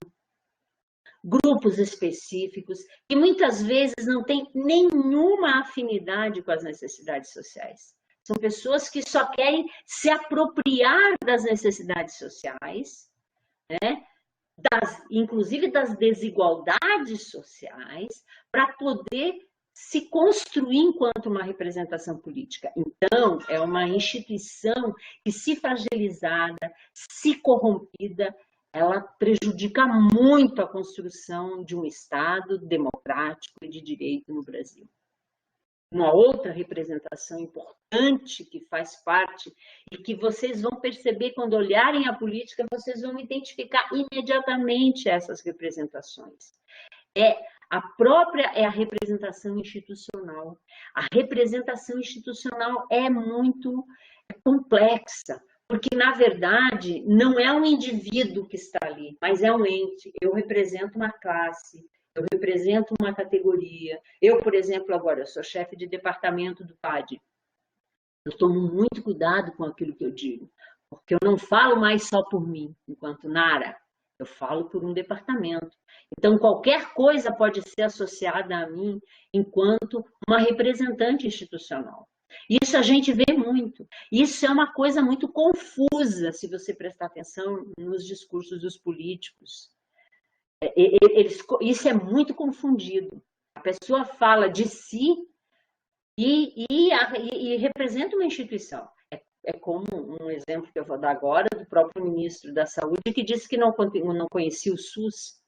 grupos específicos, que muitas vezes não têm nenhuma afinidade com as necessidades sociais. São pessoas que só querem se apropriar das necessidades sociais, né? Inclusive das desigualdades sociais, para poder se construir enquanto uma representação política. Então, é uma instituição que, se fragilizada, se corrompida, ela prejudica muito a construção de um Estado democrático e de direito no Brasil. Uma outra representação importante que faz parte e que vocês vão perceber quando olharem a política, vocês vão identificar imediatamente essas representações. É a representação institucional. A representação institucional é muito complexa, porque, na verdade, não é um indivíduo que está ali, mas é um ente. Eu represento uma classe, eu represento uma categoria. Eu, por exemplo, agora, eu sou chefe de departamento do PAD. Eu tomo muito cuidado com aquilo que eu digo, porque eu não falo mais só por mim, enquanto Nara, eu falo por um departamento. Então, qualquer coisa pode ser associada a mim enquanto uma representante institucional. Isso a gente vê muito. Isso é uma coisa muito confusa, se você prestar atenção nos discursos dos políticos. Isso é muito confundido. A pessoa fala de si e representa uma instituição. É como um exemplo que eu vou dar agora do próprio ministro da Saúde, que disse que não conhecia o SUS.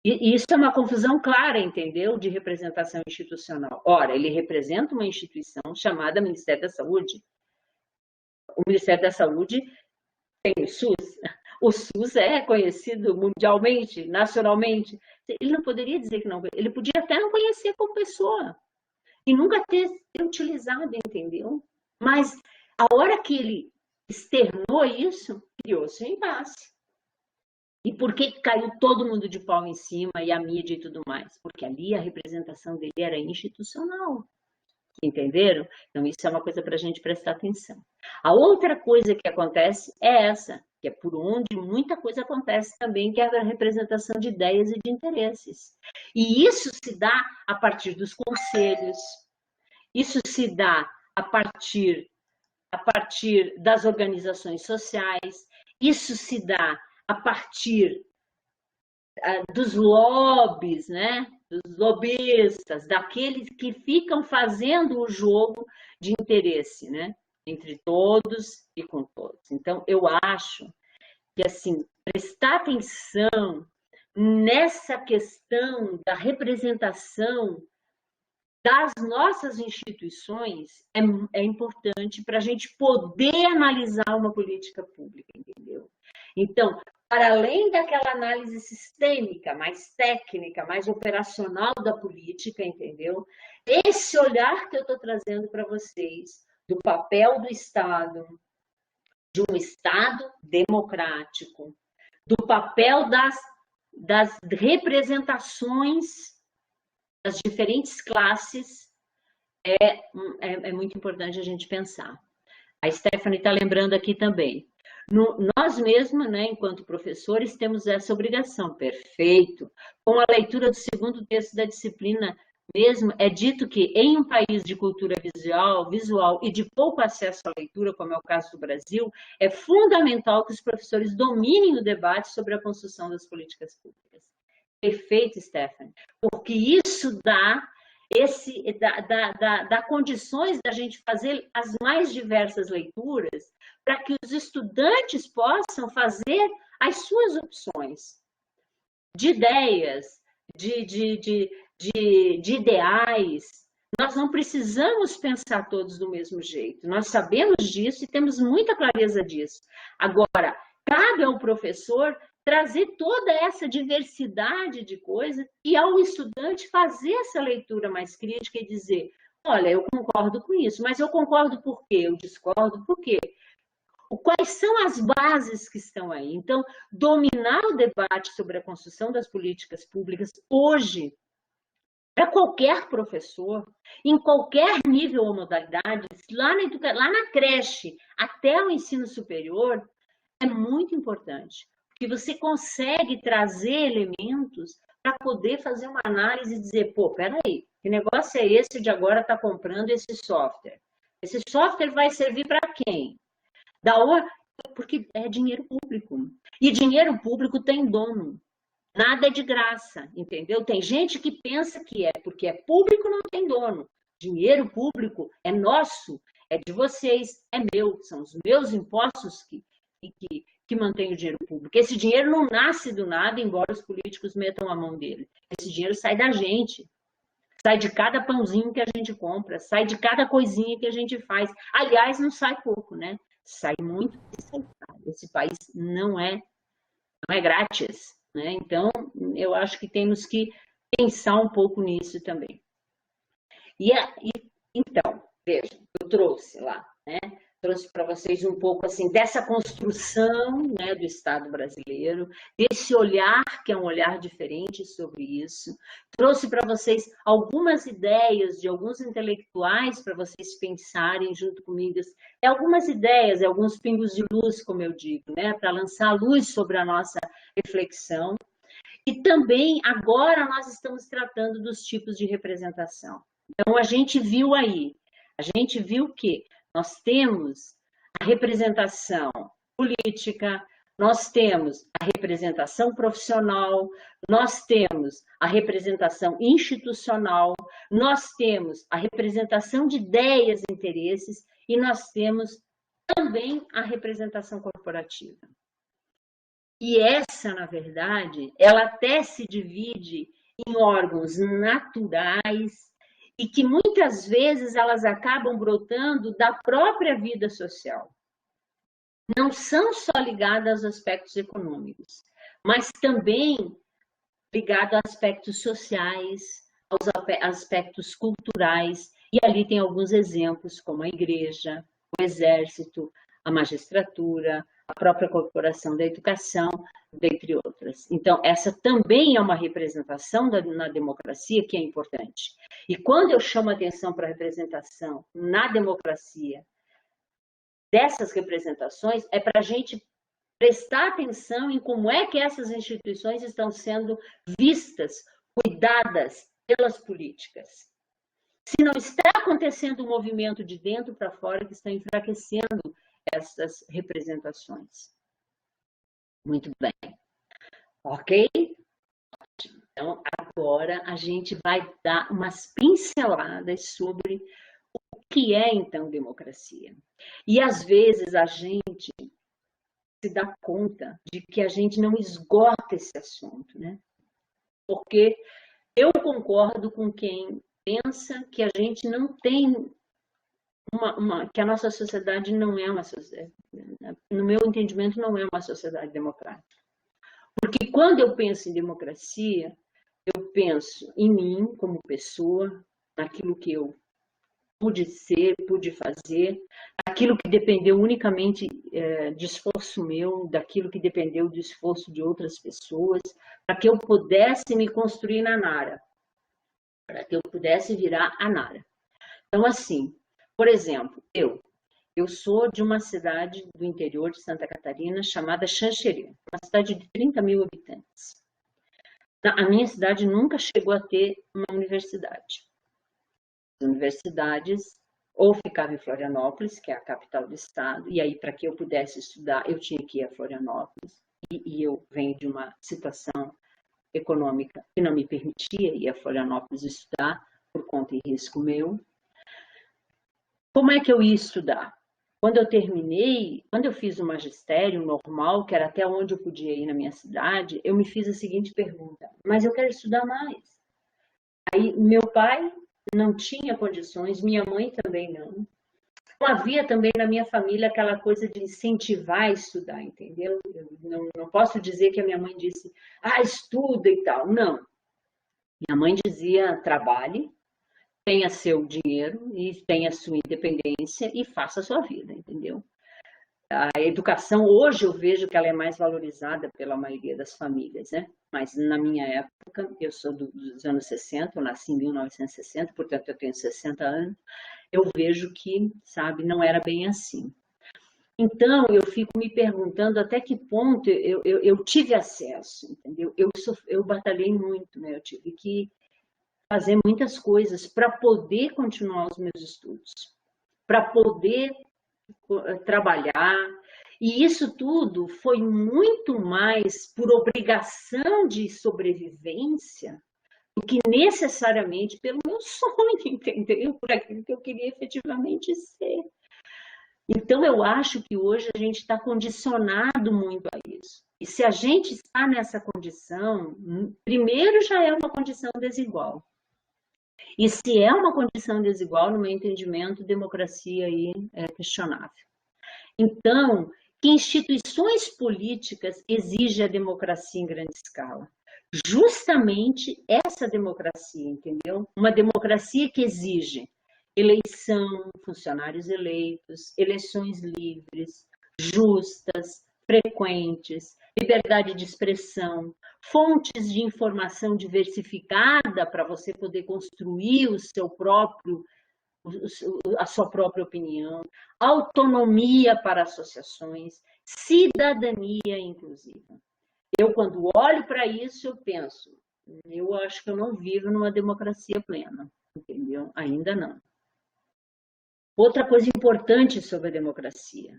E isso é uma confusão clara, entendeu? De representação institucional. Ora, ele representa uma instituição chamada Ministério da Saúde. O Ministério da Saúde tem o SUS. O SUS é conhecido mundialmente, nacionalmente. Ele não poderia dizer que não. Ele podia até não conhecer como pessoa e nunca ter utilizado, entendeu? Mas a hora que ele externou isso, criou-se um impasse. E por que caiu todo mundo de pau em cima e a mídia e tudo mais? Porque ali a representação dele era institucional. Entenderam? Então, isso é uma coisa para a gente prestar atenção. A outra coisa que acontece é essa, que é por onde muita coisa acontece também, que é a representação de ideias e de interesses. E isso se dá a partir dos conselhos, isso se dá a partir das organizações sociais, isso se dá a partir dos lobbies, né? Dos lobistas, daqueles que ficam fazendo o jogo de interesse, né? Entre todos e com todos. Então, eu acho que, assim, prestar atenção nessa questão da representação das nossas instituições é importante para a gente poder analisar uma política pública, entendeu? Então, para além daquela análise sistêmica, mais técnica, mais operacional da política, entendeu? Esse olhar que eu estou trazendo para vocês, do papel do Estado, de um Estado democrático, do papel das representações das diferentes classes, é muito importante a gente pensar. A Stephanie está lembrando aqui também. Nós mesmos, né, enquanto professores, temos essa obrigação, perfeito. Com a leitura do segundo texto da disciplina mesmo, é dito que em um país de cultura visual e de pouco acesso à leitura, como é o caso do Brasil, é fundamental que os professores dominem o debate sobre a construção das políticas públicas. Perfeito, Stephanie, porque isso dá condições da gente fazer as mais diversas leituras para que os estudantes possam fazer as suas opções de ideias, de ideais. Nós não precisamos pensar todos do mesmo jeito. Nós sabemos disso e temos muita clareza disso. Agora, cabe ao professor trazer toda essa diversidade de coisas e ao estudante fazer essa leitura mais crítica e dizer, olha, eu concordo com isso, mas eu concordo por quê? Eu discordo por quê? Quais são as bases que estão aí? Então, dominar o debate sobre a construção das políticas públicas hoje, para qualquer professor, em qualquer nível ou modalidade, lá na creche até o ensino superior, é muito importante. Porque você consegue trazer elementos para poder fazer uma análise e dizer, pô, peraí, que negócio é esse de agora estar comprando esse software? Esse software vai servir para quem? Porque é dinheiro público. E dinheiro público tem dono. Nada é de graça, entendeu? Tem gente que pensa que porque é público, não tem dono. Dinheiro público é nosso, é de vocês, é meu. São os meus impostos que mantém o dinheiro público. Esse dinheiro não nasce do nada, embora os políticos metam a mão dele. Esse dinheiro sai da gente. Sai de cada pãozinho que a gente compra, sai de cada coisinha que a gente faz. Aliás, não sai pouco, né? Sai muito e sai caro. Esse país não é grátis, né? Então, eu acho que temos que pensar um pouco nisso também. Então, veja, eu trouxe lá, né? trouxe para vocês um pouco assim dessa construção, né, do Estado brasileiro, desse olhar que é um olhar diferente sobre isso. Trouxe para vocês algumas ideias de alguns intelectuais para vocês pensarem junto comigo. Algumas ideias, alguns pingos de luz, como eu digo, né, para lançar luz sobre a nossa reflexão. E também agora nós estamos tratando dos tipos de representação. Então a gente viu que nós temos a representação política, nós temos a representação profissional, nós temos a representação institucional, nós temos a representação de ideias e interesses e nós temos também a representação corporativa. E essa, na verdade, ela até se divide em órgãos naturais e que muitas vezes elas acabam brotando da própria vida social. Não são só ligadas aos aspectos econômicos, mas também ligadas a aspectos sociais, aos aspectos culturais, e ali tem alguns exemplos, como a igreja, o exército, a magistratura, a própria corporação da educação, dentre outras. Então, essa também é uma representação na democracia que é importante. E quando eu chamo atenção para a representação na democracia, dessas representações, é para a gente prestar atenção em como é que essas instituições estão sendo vistas, cuidadas pelas políticas. Se não está acontecendo um movimento de dentro para fora que está enfraquecendo essas representações. Muito bem. Ok? Então, agora a gente vai dar umas pinceladas sobre o que é, então, democracia. E, às vezes, a gente se dá conta de que a gente não esgota esse assunto, né? Porque eu concordo com quem pensa que a gente não tem que a nossa sociedade não é uma sociedade, no meu entendimento, não é uma sociedade democrática. Porque quando eu penso em democracia, eu penso em mim como pessoa, naquilo que eu pude ser, pude fazer, aquilo que dependeu unicamente de esforço meu, daquilo que dependeu do esforço de outras pessoas, para que eu pudesse me construir na Nara, para que eu pudesse virar a Nara. Então, assim, por exemplo, eu sou de uma cidade do interior de Santa Catarina chamada Xanxerê, uma cidade de 30 mil habitantes. A minha cidade nunca chegou a ter uma universidade. As universidades ou ficavam em Florianópolis, que é a capital do estado, e aí para que eu pudesse estudar, eu tinha que ir a Florianópolis, e eu venho de uma situação econômica que não me permitia ir a Florianópolis estudar, por conta e risco meu. Como é que eu ia estudar? Quando eu terminei, quando eu fiz o magistério normal, que era até onde eu podia ir na minha cidade, eu me fiz a seguinte pergunta: mas eu quero estudar mais. Aí meu pai não tinha condições, minha mãe também não. Não havia também na minha família aquela coisa de incentivar a estudar, entendeu? Eu não posso dizer que a minha mãe disse, estuda e tal. Não. Minha mãe dizia, trabalhe, tenha seu dinheiro e tenha sua independência e faça a sua vida, entendeu? A educação, hoje eu vejo que ela é mais valorizada pela maioria das famílias, né? Mas na minha época, eu sou dos anos 60, eu nasci em 1960, portanto eu tenho 60 anos, eu vejo que, sabe, não era bem assim. Então, eu fico me perguntando até que ponto eu tive acesso, entendeu? Eu batalhei muito, né? Eu tive que fazer muitas coisas para poder continuar os meus estudos, para poder trabalhar, e isso tudo foi muito mais por obrigação de sobrevivência do que necessariamente pelo meu sonho, entendeu? Por aquilo que eu queria efetivamente ser. Então, eu acho que hoje a gente está condicionado muito a isso. E se a gente está nessa condição, primeiro já é uma condição desigual. E se é uma condição desigual, no meu entendimento, democracia aí é questionável. Então, que instituições políticas exigem a democracia em grande escala? Justamente essa democracia, entendeu? Uma democracia que exige eleição, funcionários eleitos, eleições livres, justas, frequentes, liberdade de expressão, fontes de informação diversificada para você poder construir a sua própria opinião, autonomia para associações, cidadania inclusiva. Eu, quando olho para isso, eu penso, eu acho que eu não vivo numa democracia plena, entendeu? Ainda não. Outra coisa importante sobre a democracia.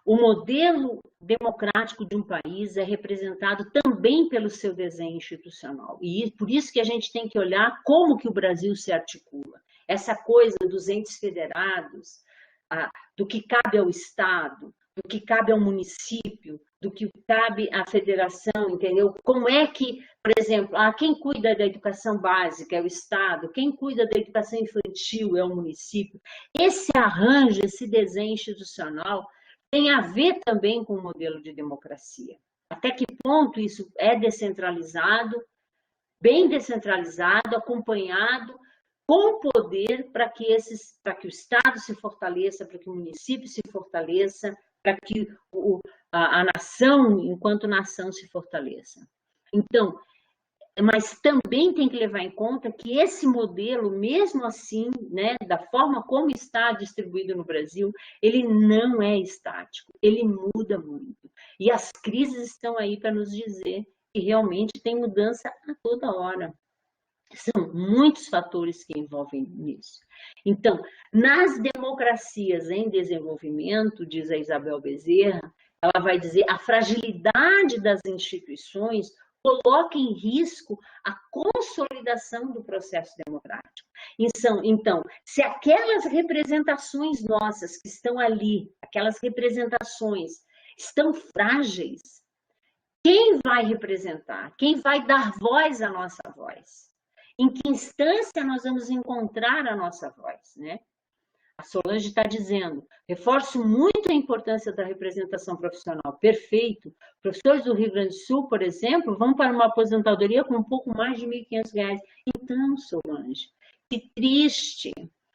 O modelo democrático de um país é representado também pelo seu desenho institucional. E por isso que a gente tem que olhar como que o Brasil se articula. Essa coisa dos entes federados, do que cabe ao Estado, do que cabe ao município, do que cabe à federação, entendeu? Como é que, por exemplo, quem cuida da educação básica é o Estado, quem cuida da educação infantil é o município. Esse arranjo, esse desenho institucional tem a ver também com o modelo de democracia. Até que ponto isso é descentralizado, bem descentralizado, acompanhado, com poder para que o Estado se fortaleça, para que o município se fortaleça, para que a nação, enquanto nação, se fortaleça. Então, mas também tem que levar em conta que esse modelo, mesmo assim, né, da forma como está distribuído no Brasil, ele não é estático, ele muda muito. E as crises estão aí para nos dizer que realmente tem mudança a toda hora. São muitos fatores que envolvem nisso. Então, nas democracias em desenvolvimento, diz a Isabel Bezerra, ela vai dizer a fragilidade das instituições coloca em risco a consolidação do processo democrático. Então, se aquelas representações nossas que estão ali, aquelas representações estão frágeis, quem vai representar? Quem vai dar voz à nossa voz? Em que instância nós vamos encontrar a nossa voz, né? A Solange está dizendo, reforço muito a importância da representação profissional. Perfeito. Professores do Rio Grande do Sul, por exemplo, vão para uma aposentadoria com um pouco mais de R$ 1.500. Então, Solange, que triste.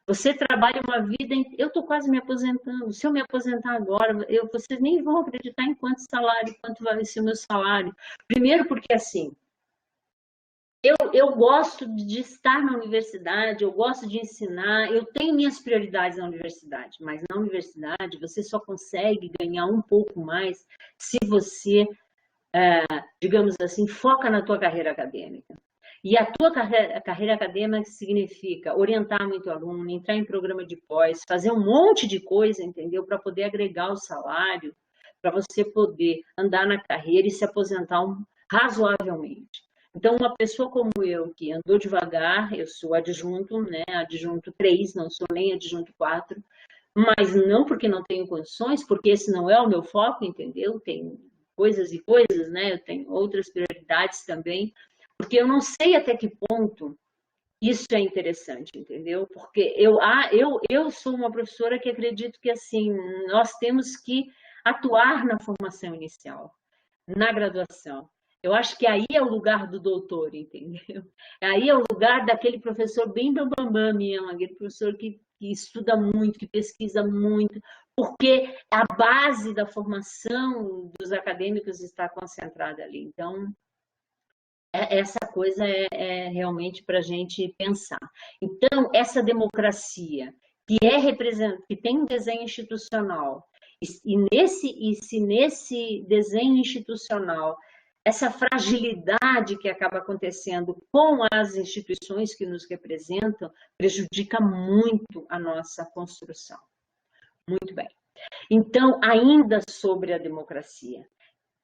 Você trabalha uma vida... Eu estou quase me aposentando. Se eu me aposentar agora, vocês nem vão acreditar em quanto vai ser o meu salário. Primeiro porque, assim, eu gosto de estar na universidade, eu gosto de ensinar, eu tenho minhas prioridades na universidade, mas na universidade você só consegue ganhar um pouco mais se você, digamos assim, foca na tua carreira acadêmica. E a tua carreira acadêmica significa orientar muito aluno, entrar em programa de pós, fazer um monte de coisa, entendeu? Para poder agregar o salário, para você poder andar na carreira e se aposentar razoavelmente. Então, uma pessoa como eu, que andou devagar, eu sou adjunto, né? Adjunto 3, não sou nem adjunto 4, mas não porque não tenho condições, porque esse não é o meu foco, entendeu? Tem coisas e coisas, né? Eu tenho outras prioridades também, porque eu não sei até que ponto isso é interessante, entendeu? Porque eu sou uma professora que acredito que, assim, nós temos que atuar na formação inicial, na graduação. Eu acho que aí é o lugar do doutor, entendeu? Aí é o lugar daquele professor bem bambambam mesmo, aquele professor que estuda muito, que pesquisa muito, porque a base da formação dos acadêmicos está concentrada ali. Então, essa coisa é realmente para a gente pensar. Então, essa democracia que tem um desenho institucional, e se nesse desenho institucional essa fragilidade que acaba acontecendo com as instituições que nos representam prejudica muito a nossa construção. Muito bem. Então, ainda sobre a democracia.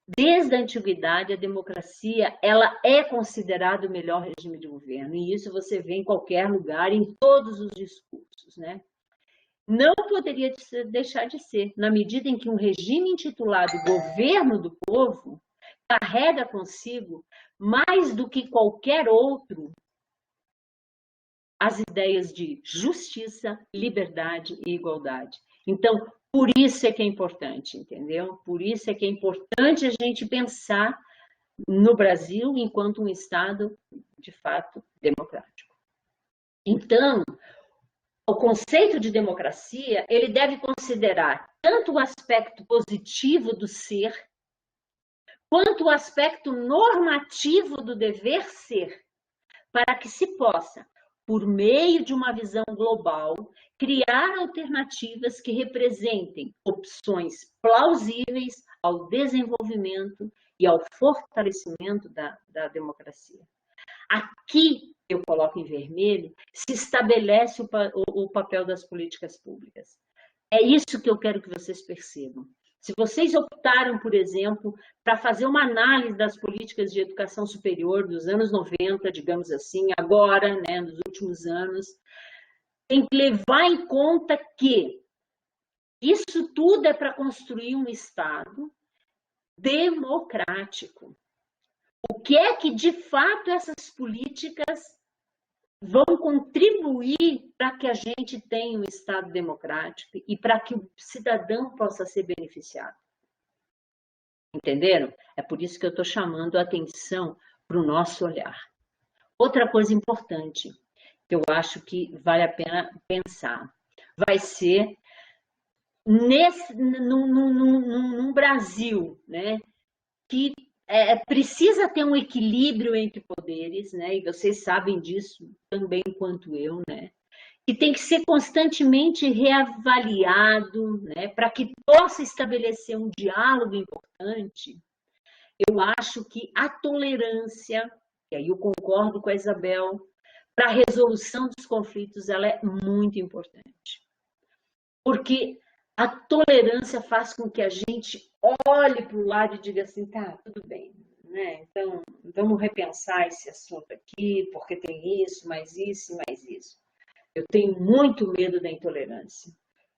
Desde a antiguidade, a democracia ela é considerada o melhor regime de governo. E isso você vê em qualquer lugar, em todos os discursos, né? Não poderia deixar de ser, na medida em que um regime intitulado Governo do Povo carrega consigo, mais do que qualquer outro, as ideias de justiça, liberdade e igualdade. Então, por isso é que é importante, entendeu? Por isso é que é importante a gente pensar no Brasil enquanto um Estado, de fato, democrático. Então, o conceito de democracia, ele deve considerar tanto o aspecto positivo do ser, quanto o aspecto normativo do dever ser, para que se possa, por meio de uma visão global, criar alternativas que representem opções plausíveis ao desenvolvimento e ao fortalecimento da democracia. Aqui, eu coloco em vermelho, se estabelece o papel das políticas públicas. É isso que eu quero que vocês percebam. Se vocês optaram, por exemplo, para fazer uma análise das políticas de educação superior dos anos 90, digamos assim, agora, né, nos últimos anos, tem que levar em conta que isso tudo é para construir um Estado democrático. O que é que, de fato, essas políticas vão contribuir para que a gente tenha um Estado democrático e para que o cidadão possa ser beneficiado. Entenderam? É por isso que eu estou chamando a atenção para o nosso olhar. Outra coisa importante que eu acho que vale a pena pensar vai ser num Brasil, né, que precisa ter um equilíbrio entre poderes, né? E vocês sabem disso também quanto eu, né? E tem que ser constantemente reavaliado, né? Para que possa estabelecer um diálogo importante. Eu acho que a tolerância, e aí eu concordo com a Isabel, para a resolução dos conflitos, ela é muito importante. Porque a tolerância faz com que a gente olhe para o lado e diga assim, tá, tudo bem, né? Então, vamos repensar esse assunto aqui, porque tem isso, mais isso e mais isso. Eu tenho muito medo da intolerância.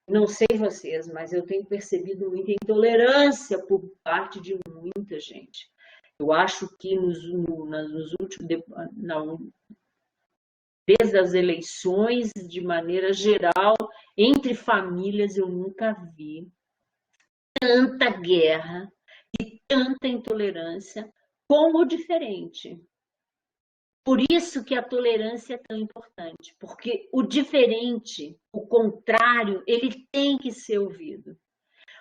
Não sei vocês, mas eu tenho percebido muita intolerância por parte de muita gente. Eu acho que nos últimos, desde as eleições, de maneira geral, entre famílias, eu nunca vi tanta guerra e tanta intolerância com o diferente. Por isso que a tolerância é tão importante, porque o diferente, o contrário, ele tem que ser ouvido.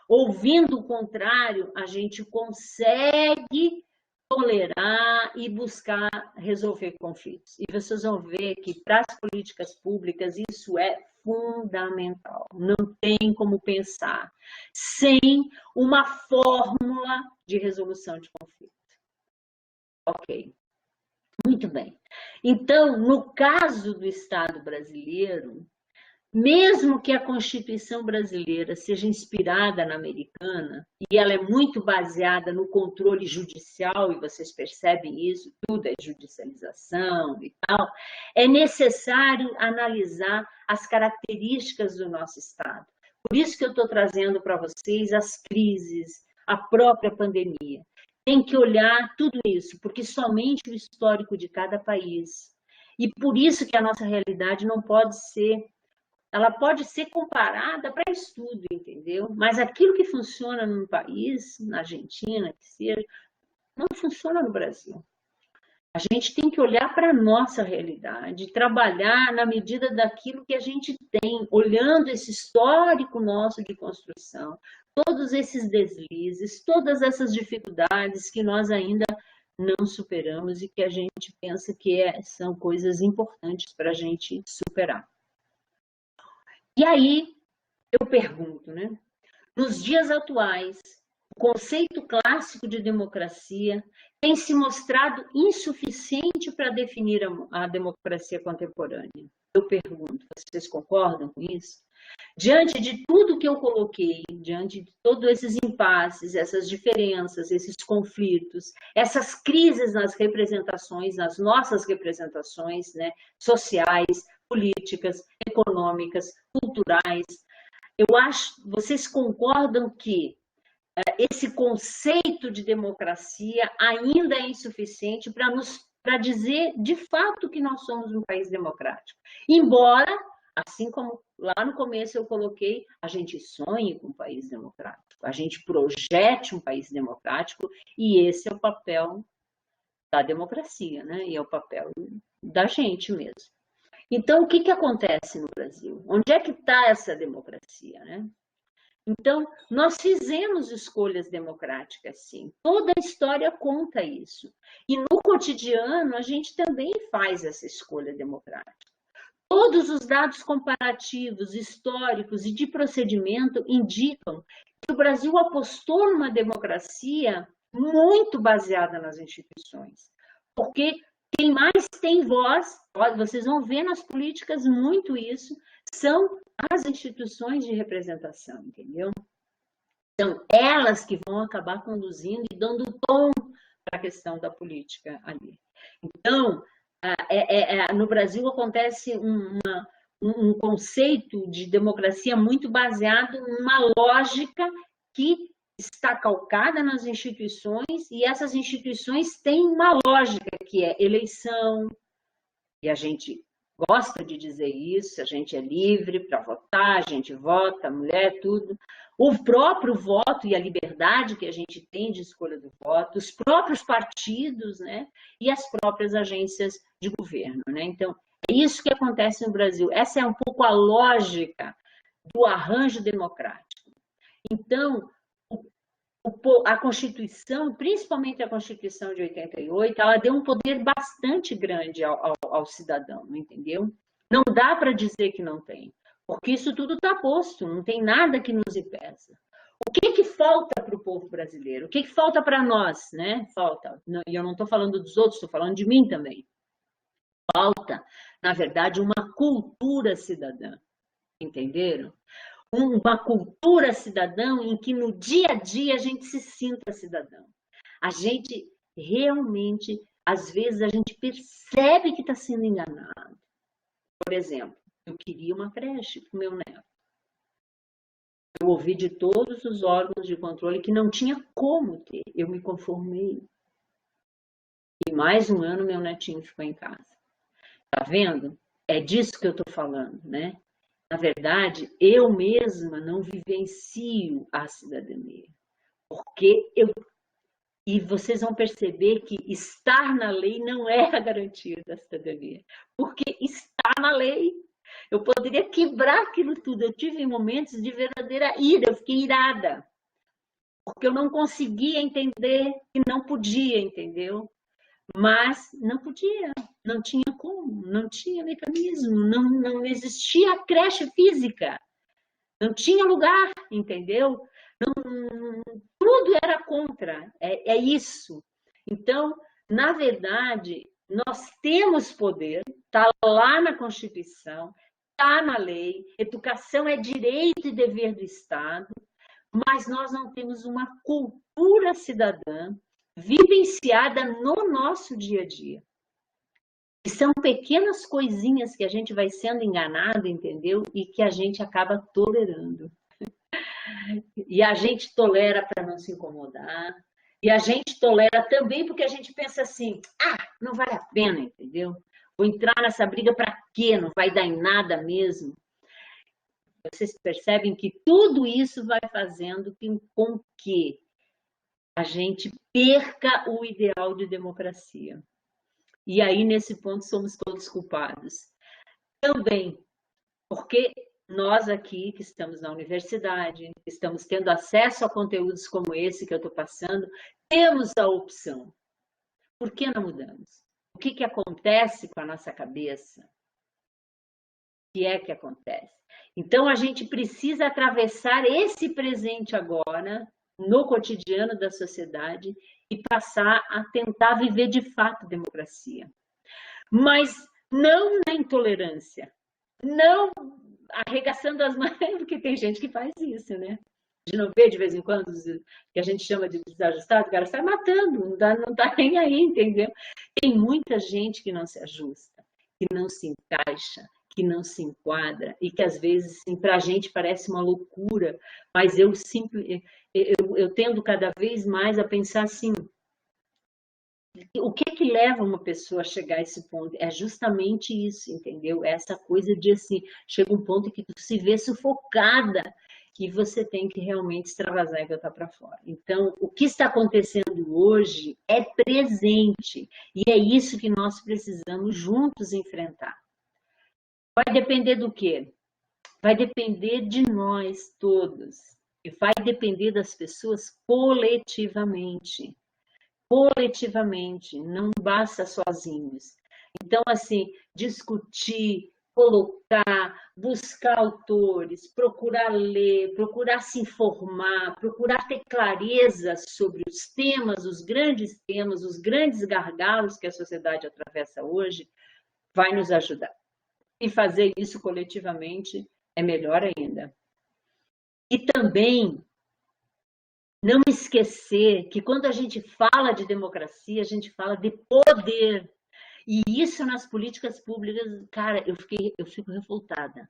Ouvindo o contrário, a gente consegue tolerar e buscar resolver conflitos. E vocês vão ver que para as políticas públicas isso é fundamental. Não tem como pensar sem uma fórmula de resolução de conflito. Ok. Muito bem. Então, no caso do Estado brasileiro, mesmo que a Constituição brasileira seja inspirada na americana, e ela é muito baseada no controle judicial, e vocês percebem isso, tudo é judicialização e tal, é necessário analisar as características do nosso Estado. Por isso que eu estou trazendo para vocês as crises, a própria pandemia. Tem que olhar tudo isso, porque somente o histórico de cada país. E por isso que a nossa realidade não pode ser, ela pode ser comparada para estudo, entendeu? Mas aquilo que funciona num país, na Argentina, que seja, não funciona no Brasil. A gente tem que olhar para a nossa realidade, trabalhar na medida daquilo que a gente tem, olhando esse histórico nosso de construção, todos esses deslizes, todas essas dificuldades que nós ainda não superamos e que a gente pensa que são coisas importantes para a gente superar. E aí, eu pergunto, né? Nos dias atuais, o conceito clássico de democracia tem se mostrado insuficiente para definir a democracia contemporânea. Eu pergunto, vocês concordam com isso? Diante de tudo que eu coloquei, diante de todos esses impasses, essas diferenças, esses conflitos, essas crises nas representações, nas nossas representações, né, sociais, políticas, econômicas, culturais, eu acho, vocês concordam que esse conceito de democracia ainda é insuficiente para dizer de fato que nós somos um país democrático. Embora, assim como lá no começo eu coloquei, a gente sonhe com um país democrático, a gente projete um país democrático e esse é o papel da democracia, né? E é o papel da gente mesmo. Então, o que que acontece no Brasil? Onde é que está essa democracia, né? Então, nós fizemos escolhas democráticas, sim. Toda a história conta isso. E no cotidiano, a gente também faz essa escolha democrática. Todos os dados comparativos, históricos e de procedimento indicam que o Brasil apostou numa democracia muito baseada nas instituições. Porque quem mais tem voz, vocês vão ver nas políticas muito isso, são as instituições de representação, entendeu? São elas que vão acabar conduzindo e dando tom para a questão da política ali. Então, no Brasil acontece um conceito de democracia muito baseado numa lógica que está calcada nas instituições, e essas instituições têm uma lógica que é eleição, e a gente gosta de dizer isso, a gente é livre para votar, a gente vota, mulher, tudo. O próprio voto e a liberdade que a gente tem de escolha do voto, os próprios partidos, né? E as próprias agências de governo, né? Então, é isso que acontece no Brasil. Essa é um pouco a lógica do arranjo democrático. Então, a Constituição, principalmente a Constituição de 88, ela deu um poder bastante grande ao cidadão, entendeu? Não dá para dizer que não tem, porque isso tudo está posto, não tem nada que nos impeça. O que que falta para o povo brasileiro? O que que falta para nós, né? Falta, e eu não estou falando dos outros, estou falando de mim também. Falta, na verdade, uma cultura cidadã, entenderam? Uma cultura cidadã em que no dia a dia a gente se sinta cidadão. A gente realmente, às vezes, a gente percebe que está sendo enganado. Por exemplo, eu queria uma creche para o meu neto. Eu ouvi de todos os órgãos de controle que não tinha como ter. Eu me conformei. E mais um ano meu netinho ficou em casa. Tá vendo? É disso que eu estou falando, né? Na verdade, eu mesma não vivencio a cidadania. Porque e vocês vão perceber que estar na lei não é a garantia da cidadania. Porque está na lei. Eu poderia quebrar aquilo tudo. Eu tive momentos de verdadeira ira, eu fiquei irada. Porque eu não conseguia entender que não podia, entendeu? Mas não podia, não tinha como, não tinha mecanismo, não existia creche física, não tinha lugar, entendeu? Tudo era contra, é isso. Então, na verdade, nós temos poder, está lá na Constituição, está na lei, educação é direito e dever do Estado, mas nós não temos uma cultura cidadã vivenciada no nosso dia a dia. E são pequenas coisinhas que a gente vai sendo enganado, entendeu? E que a gente acaba tolerando. E a gente tolera para não se incomodar. E a gente tolera também porque a gente pensa assim, não vale a pena, entendeu? Vou entrar nessa briga para quê? Não vai dar em nada mesmo. Vocês percebem que tudo isso vai fazendo com que a gente perca o ideal de democracia. E aí, nesse ponto, somos todos culpados. Também, porque nós aqui, que estamos na universidade, estamos tendo acesso a conteúdos como esse que eu estou passando, temos a opção. Por que não mudamos? O que acontece com a nossa cabeça? O que é que acontece? Então, a gente precisa atravessar esse presente agora, no cotidiano da sociedade, e passar a tentar viver de fato democracia. Mas não na intolerância, não arregaçando as mãos, porque tem gente que faz isso, né? De não ver de vez em quando, que a gente chama de desajustado, o cara sai matando, não tá nem aí, entendeu? Tem muita gente que não se ajusta, que não se encaixa, que não se enquadra, e que às vezes, assim, para a gente parece uma loucura, mas eu tendo cada vez mais a pensar assim, o que leva uma pessoa a chegar a esse ponto? É justamente isso, entendeu? Essa coisa de assim, chega um ponto que tu se vê sufocada e você tem que realmente extravasar e botar para fora. Então, o que está acontecendo hoje é presente e é isso que nós precisamos juntos enfrentar. Vai depender do quê? Vai depender de nós todos. E vai depender das pessoas coletivamente. Coletivamente, não basta sozinhos. Então, assim, discutir, colocar, buscar autores, procurar ler, procurar se informar, procurar ter clareza sobre os grandes gargalos que a sociedade atravessa hoje, vai nos ajudar. E fazer isso coletivamente é melhor ainda. E também não esquecer que quando a gente fala de democracia, a gente fala de poder. E isso nas políticas públicas, cara, eu fico revoltada.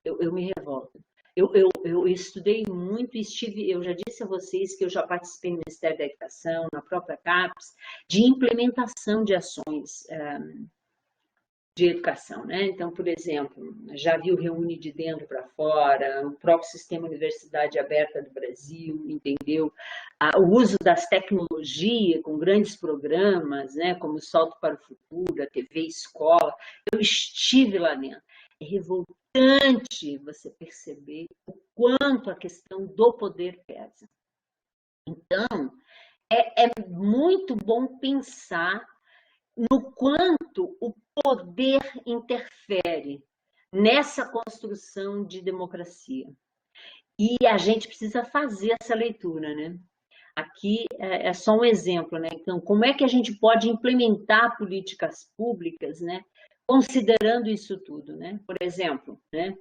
Eu me revolto. Eu estudei muito e eu já disse a vocês que eu já participei no Ministério da Educação, na própria CAPES, de implementação de ações de educação, né? Então, por exemplo, já vi o Reúne de dentro para fora, o próprio Sistema Universidade Aberta do Brasil, entendeu? O uso das tecnologias com grandes programas, né? Como o Salto para o Futuro, a TV Escola. Eu estive lá dentro. É revoltante você perceber o quanto a questão do poder pesa. Então, é muito bom pensar no quanto o poder interfere nessa construção de democracia. E a gente precisa fazer essa leitura, né? Aqui é só um exemplo, né? Então, como é que a gente pode implementar políticas públicas, né? Considerando isso tudo, né? Por exemplo, né?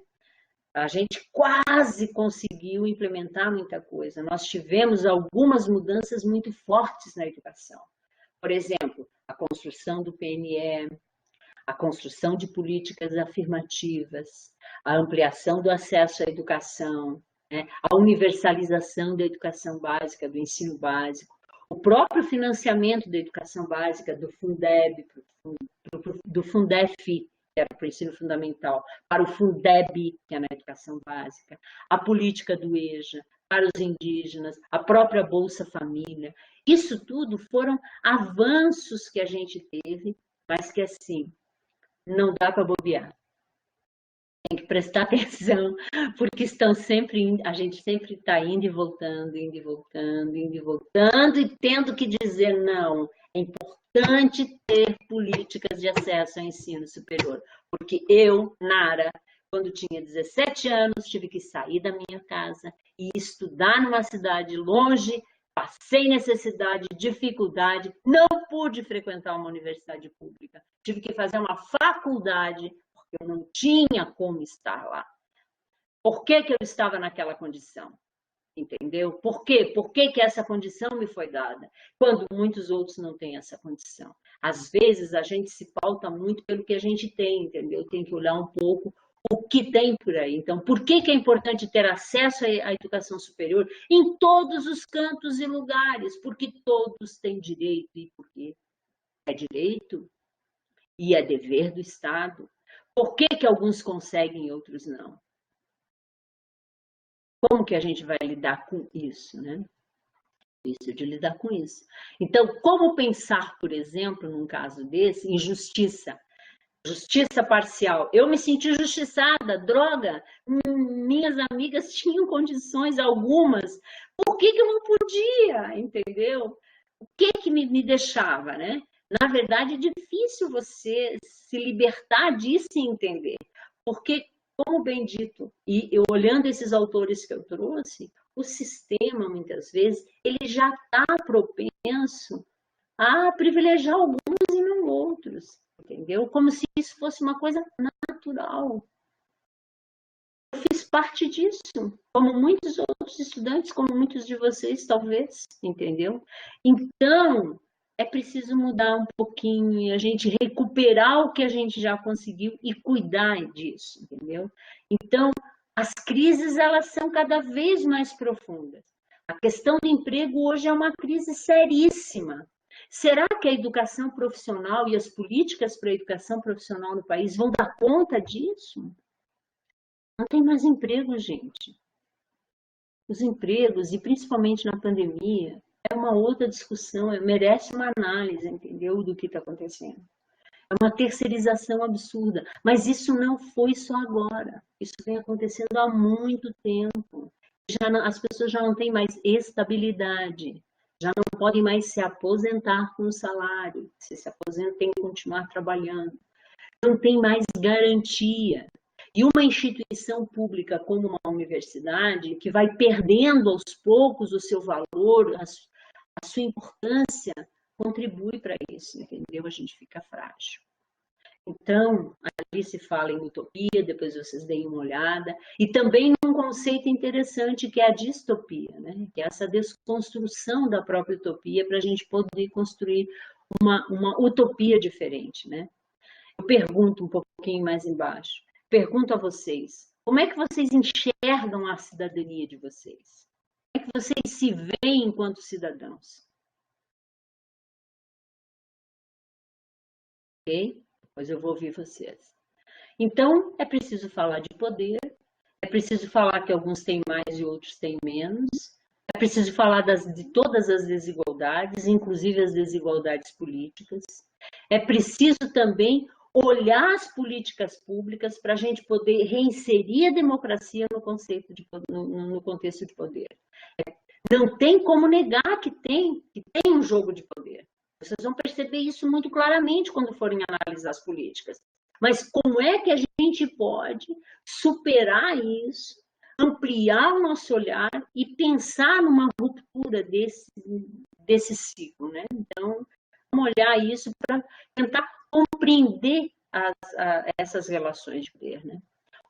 A gente quase conseguiu implementar muita coisa. Nós tivemos algumas mudanças muito fortes na educação. Por exemplo, a construção do PNE, a construção de políticas afirmativas, a ampliação do acesso à educação, né? A universalização da educação básica, do ensino básico, o próprio financiamento da educação básica, do Fundeb, do Fundef, que era para o ensino fundamental, para o Fundeb, que é na educação básica, a política do EJA, para os indígenas, a própria Bolsa Família. Isso tudo foram avanços que a gente teve, mas que, assim, não dá para bobear. Tem que prestar atenção, porque estão sempre, a gente sempre está indo e voltando, indo e voltando, indo e voltando, e tendo que dizer não. É importante ter políticas de acesso ao ensino superior, porque eu, Nara, quando tinha 17 anos, tive que sair da minha casa e estudar numa cidade longe, passei necessidade, dificuldade, não pude frequentar uma universidade pública, tive que fazer uma faculdade, porque eu não tinha como estar lá. Por que eu estava naquela condição? Entendeu? Por quê? Por que essa condição me foi dada? Quando muitos outros não têm essa condição. Às vezes a gente se pauta muito pelo que a gente tem, entendeu? Tem que olhar um pouco o que tem por aí. Então, por que é importante ter acesso à educação superior em todos os cantos e lugares? Porque todos têm direito, e porque é direito e é dever do Estado. Por que alguns conseguem e outros não? Como que a gente vai lidar com isso, né? Isso, de lidar com isso. Então, como pensar, por exemplo, num caso desse, em justiça? Justiça parcial. Eu me senti injustiçada, droga. Minhas amigas tinham condições algumas. Por que eu não podia, entendeu? O que me deixava, né? Na verdade, é difícil você se libertar disso e entender. Porque, como bem dito, e eu olhando esses autores que eu trouxe, o sistema, muitas vezes, ele já está propenso a privilegiar alguns e não outros, entendeu? Como se isso fosse uma coisa natural. Eu fiz parte disso, como muitos outros estudantes, como muitos de vocês, talvez, entendeu? Então, é preciso mudar um pouquinho e a gente recuperar o que a gente já conseguiu e cuidar disso, entendeu? Então, as crises, elas são cada vez mais profundas. A questão do emprego hoje é uma crise seríssima. Será que a educação profissional e as políticas para a educação profissional no país vão dar conta disso? Não tem mais emprego, gente. Os empregos, e principalmente na pandemia, é uma outra discussão, merece uma análise, entendeu, do que está acontecendo. É uma terceirização absurda. Mas isso não foi só agora. Isso vem acontecendo há muito tempo. As pessoas já não têm mais estabilidade. Já não podem mais se aposentar com o salário. Se aposentam, tem que continuar trabalhando. Não tem mais garantia. E uma instituição pública como uma universidade, que vai perdendo aos poucos o seu valor, a sua importância, contribui para isso, entendeu? A gente fica frágil. Então, ali se fala em utopia, depois vocês deem uma olhada, e também num conceito interessante que é a distopia, né? Que é essa desconstrução da própria utopia para a gente poder construir uma utopia diferente, né? Eu pergunto um pouquinho mais embaixo, pergunto a vocês, como é que vocês enxergam a cidadania de vocês? Como é que vocês se veem enquanto cidadãos? Ok? Pois eu vou ouvir vocês. Então, é preciso falar de poder, é preciso falar que alguns têm mais e outros têm menos, é preciso falar de todas as desigualdades, inclusive as desigualdades políticas. É preciso também olhar as políticas públicas para a gente poder reinserir a democracia no contexto de poder. Não tem como negar que tem um jogo de poder. Vocês vão perceber isso muito claramente quando forem analisar as políticas. Mas como é que a gente pode superar isso, ampliar o nosso olhar e pensar numa ruptura desse ciclo, né? Então, vamos olhar isso para tentar compreender essas relações de poder, né?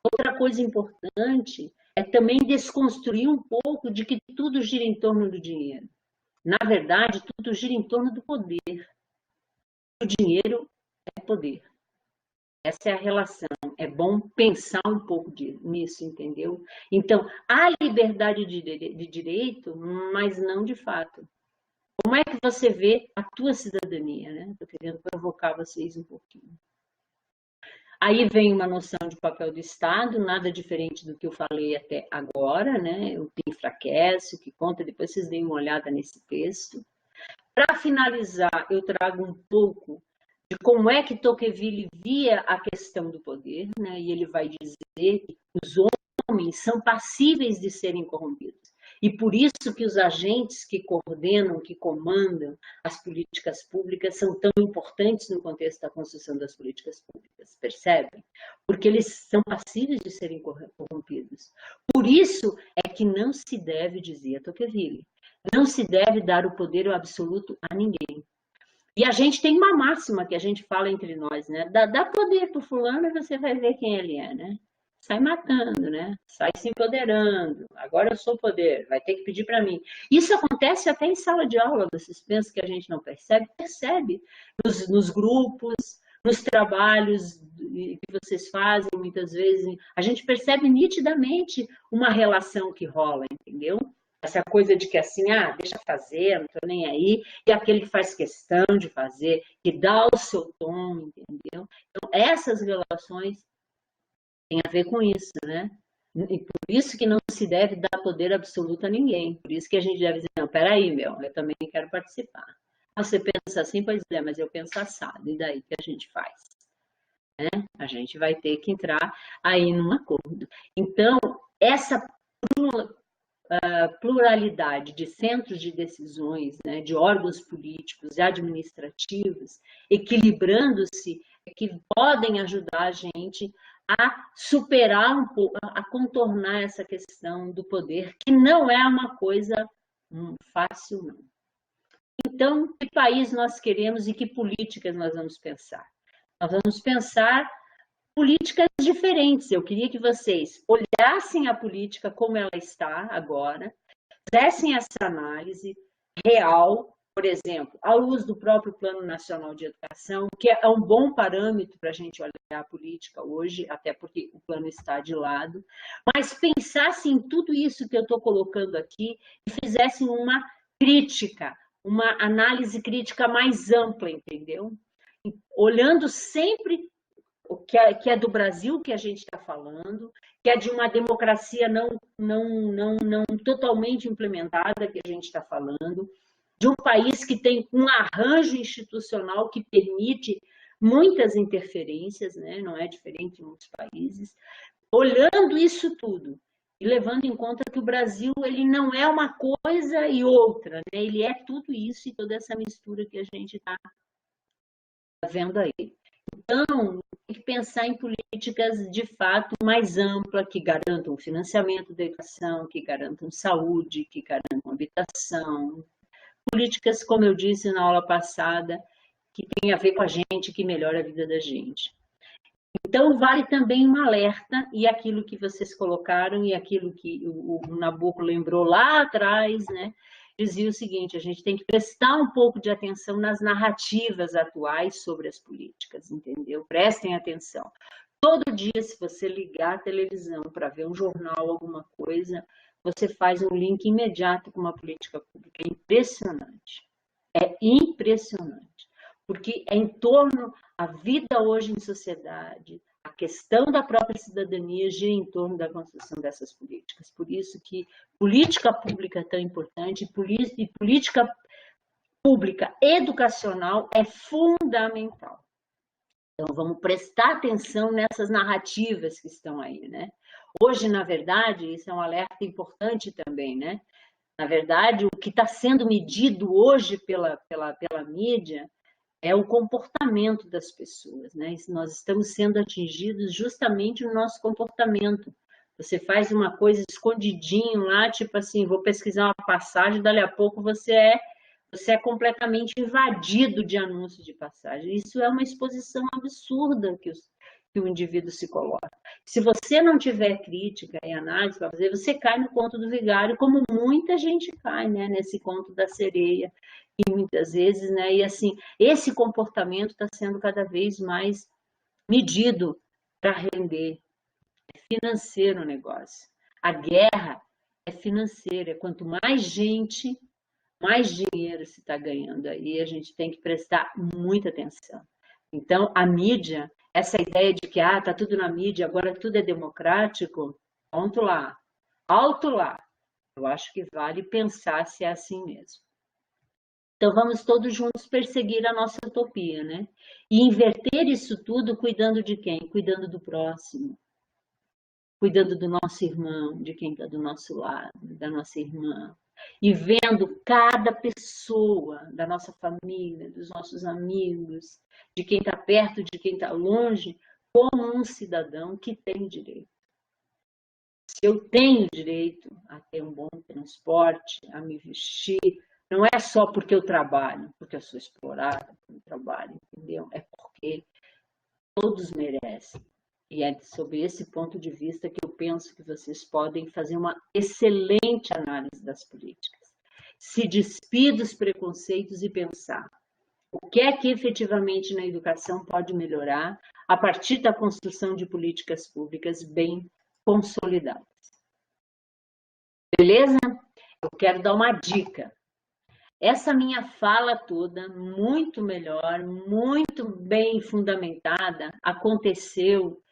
Outra coisa importante é também desconstruir um pouco de que tudo gira em torno do dinheiro. Na verdade, tudo gira em torno do poder. O dinheiro é poder. Essa é a relação. É bom pensar um pouco nisso, entendeu? Então, há liberdade de direito, mas não de fato. Como é que você vê a tua cidadania, né? Estou querendo provocar vocês um pouquinho. Aí vem uma noção de papel do Estado, nada diferente do que eu falei até agora, né? O que enfraquece, o que conta, depois vocês deem uma olhada nesse texto. Para finalizar, eu trago um pouco de como é que Tocqueville via a questão do poder, né? E ele vai dizer que os homens são passíveis de serem corrompidos. E por isso que os agentes que coordenam, que comandam as políticas públicas são tão importantes no contexto da construção das políticas públicas, percebem? Porque eles são passíveis de serem corrompidos. Por isso é que não se deve, dizia Tocqueville, não se deve dar o poder absoluto a ninguém. E a gente tem uma máxima que a gente fala entre nós, né? Dá poder pro fulano e você vai ver quem ele é, né? Sai matando, né? Sai se empoderando. Agora eu sou o poder, vai ter que pedir para mim. Isso acontece até em sala de aula, vocês pensam que a gente não percebe? Percebe. Nos grupos, nos trabalhos que vocês fazem, muitas vezes, a gente percebe nitidamente uma relação que rola, entendeu? Essa coisa de que assim, deixa fazer, não tô nem aí, e aquele que faz questão de fazer, que dá o seu tom, entendeu? Então, essas relações têm a ver com isso, né? E por isso que não se deve dar poder absoluto a ninguém. Por isso que a gente deve dizer, não, peraí, eu também quero participar. Você pensa assim, pois é, mas eu penso assado, e daí que a gente faz? Né? A gente vai ter que entrar aí num acordo. Então, essa pluralidade de centros de decisões, né, de órgãos políticos e administrativos, equilibrando-se, que podem ajudar a gente a superar um pouco, a contornar essa questão do poder, que não é uma coisa fácil, não. Então, que país nós queremos e que políticas nós vamos pensar? Nós vamos pensar políticas diferentes. Eu queria que vocês olhassem a política como ela está agora, fizessem essa análise real, por exemplo, à luz do próprio Plano Nacional de Educação, que é um bom parâmetro para a gente olhar a política hoje, até porque o plano está de lado, mas pensassem em tudo isso que eu estou colocando aqui e fizessem uma crítica, uma análise crítica mais ampla, entendeu? Olhando sempre o que é do Brasil que a gente está falando, que é de uma democracia não totalmente implementada que a gente está falando, de um país que tem um arranjo institucional que permite muitas interferências, né? Não é diferente em outros países. Olhando isso tudo e levando em conta que o Brasil ele não é uma coisa e outra, né? Ele é tudo isso e toda essa mistura que a gente está vendo aí. Então, tem que pensar em políticas de fato mais amplas, que garantam financiamento da educação, que garantam saúde, que garantam habitação. Políticas, como eu disse na aula passada, que tem a ver com a gente, que melhora a vida da gente. Então, vale também um alerta, e aquilo que vocês colocaram, e aquilo que o Nabucco lembrou lá atrás, né? Dizia o seguinte: a gente tem que prestar um pouco de atenção nas narrativas atuais sobre as políticas, entendeu? Prestem atenção. Todo dia, se você ligar a televisão para ver um jornal, alguma coisa, você faz um link imediato com uma política pública. É impressionante. É impressionante. Porque é em torno a vida hoje em sociedade, a questão da própria cidadania gira em torno da construção dessas políticas. Por isso que política pública é tão importante e política pública educacional é fundamental. Então, vamos prestar atenção nessas narrativas que estão aí, né? Hoje, na verdade, isso é um alerta importante também, né? Na verdade, o que está sendo medido hoje pela mídia é o comportamento das pessoas, né? Nós estamos sendo atingidos justamente no nosso comportamento. Você faz uma coisa escondidinho lá, tipo assim, vou pesquisar uma passagem, dali a pouco você é completamente invadido de anúncios de passagem. Isso é uma exposição absurda que o indivíduo se coloca. Se você não tiver crítica e análise para fazer, você cai no conto do vigário, como muita gente cai, né? Nesse conto da sereia, e muitas vezes, né? E assim, esse comportamento está sendo cada vez mais medido para render. É financeiro o negócio. A guerra é financeira. Quanto mais gente, mais dinheiro se está ganhando aí. A gente tem que prestar muita atenção. Então, a mídia, essa ideia de que tá tudo na mídia, agora tudo é democrático, ponto lá, alto lá. Eu acho que vale pensar se é assim mesmo. Então, vamos todos juntos perseguir a nossa utopia, né? E inverter isso tudo cuidando de quem? Cuidando do próximo, cuidando do nosso irmão, de quem está do nosso lado, da nossa irmã. E vendo cada pessoa da nossa família, dos nossos amigos, de quem está perto, de quem está longe, como um cidadão que tem direito. Se eu tenho direito a ter um bom transporte, a me vestir, não é só porque eu trabalho, porque eu sou explorada pelo trabalho, entendeu? É porque todos merecem. E é sob esse ponto de vista que eu penso que vocês podem fazer uma excelente análise das políticas. Se despir dos preconceitos e pensar o que é que efetivamente na educação pode melhorar a partir da construção de políticas públicas bem consolidadas. Beleza? Eu quero dar uma dica. Essa minha fala toda, muito melhor, muito bem fundamentada, aconteceu.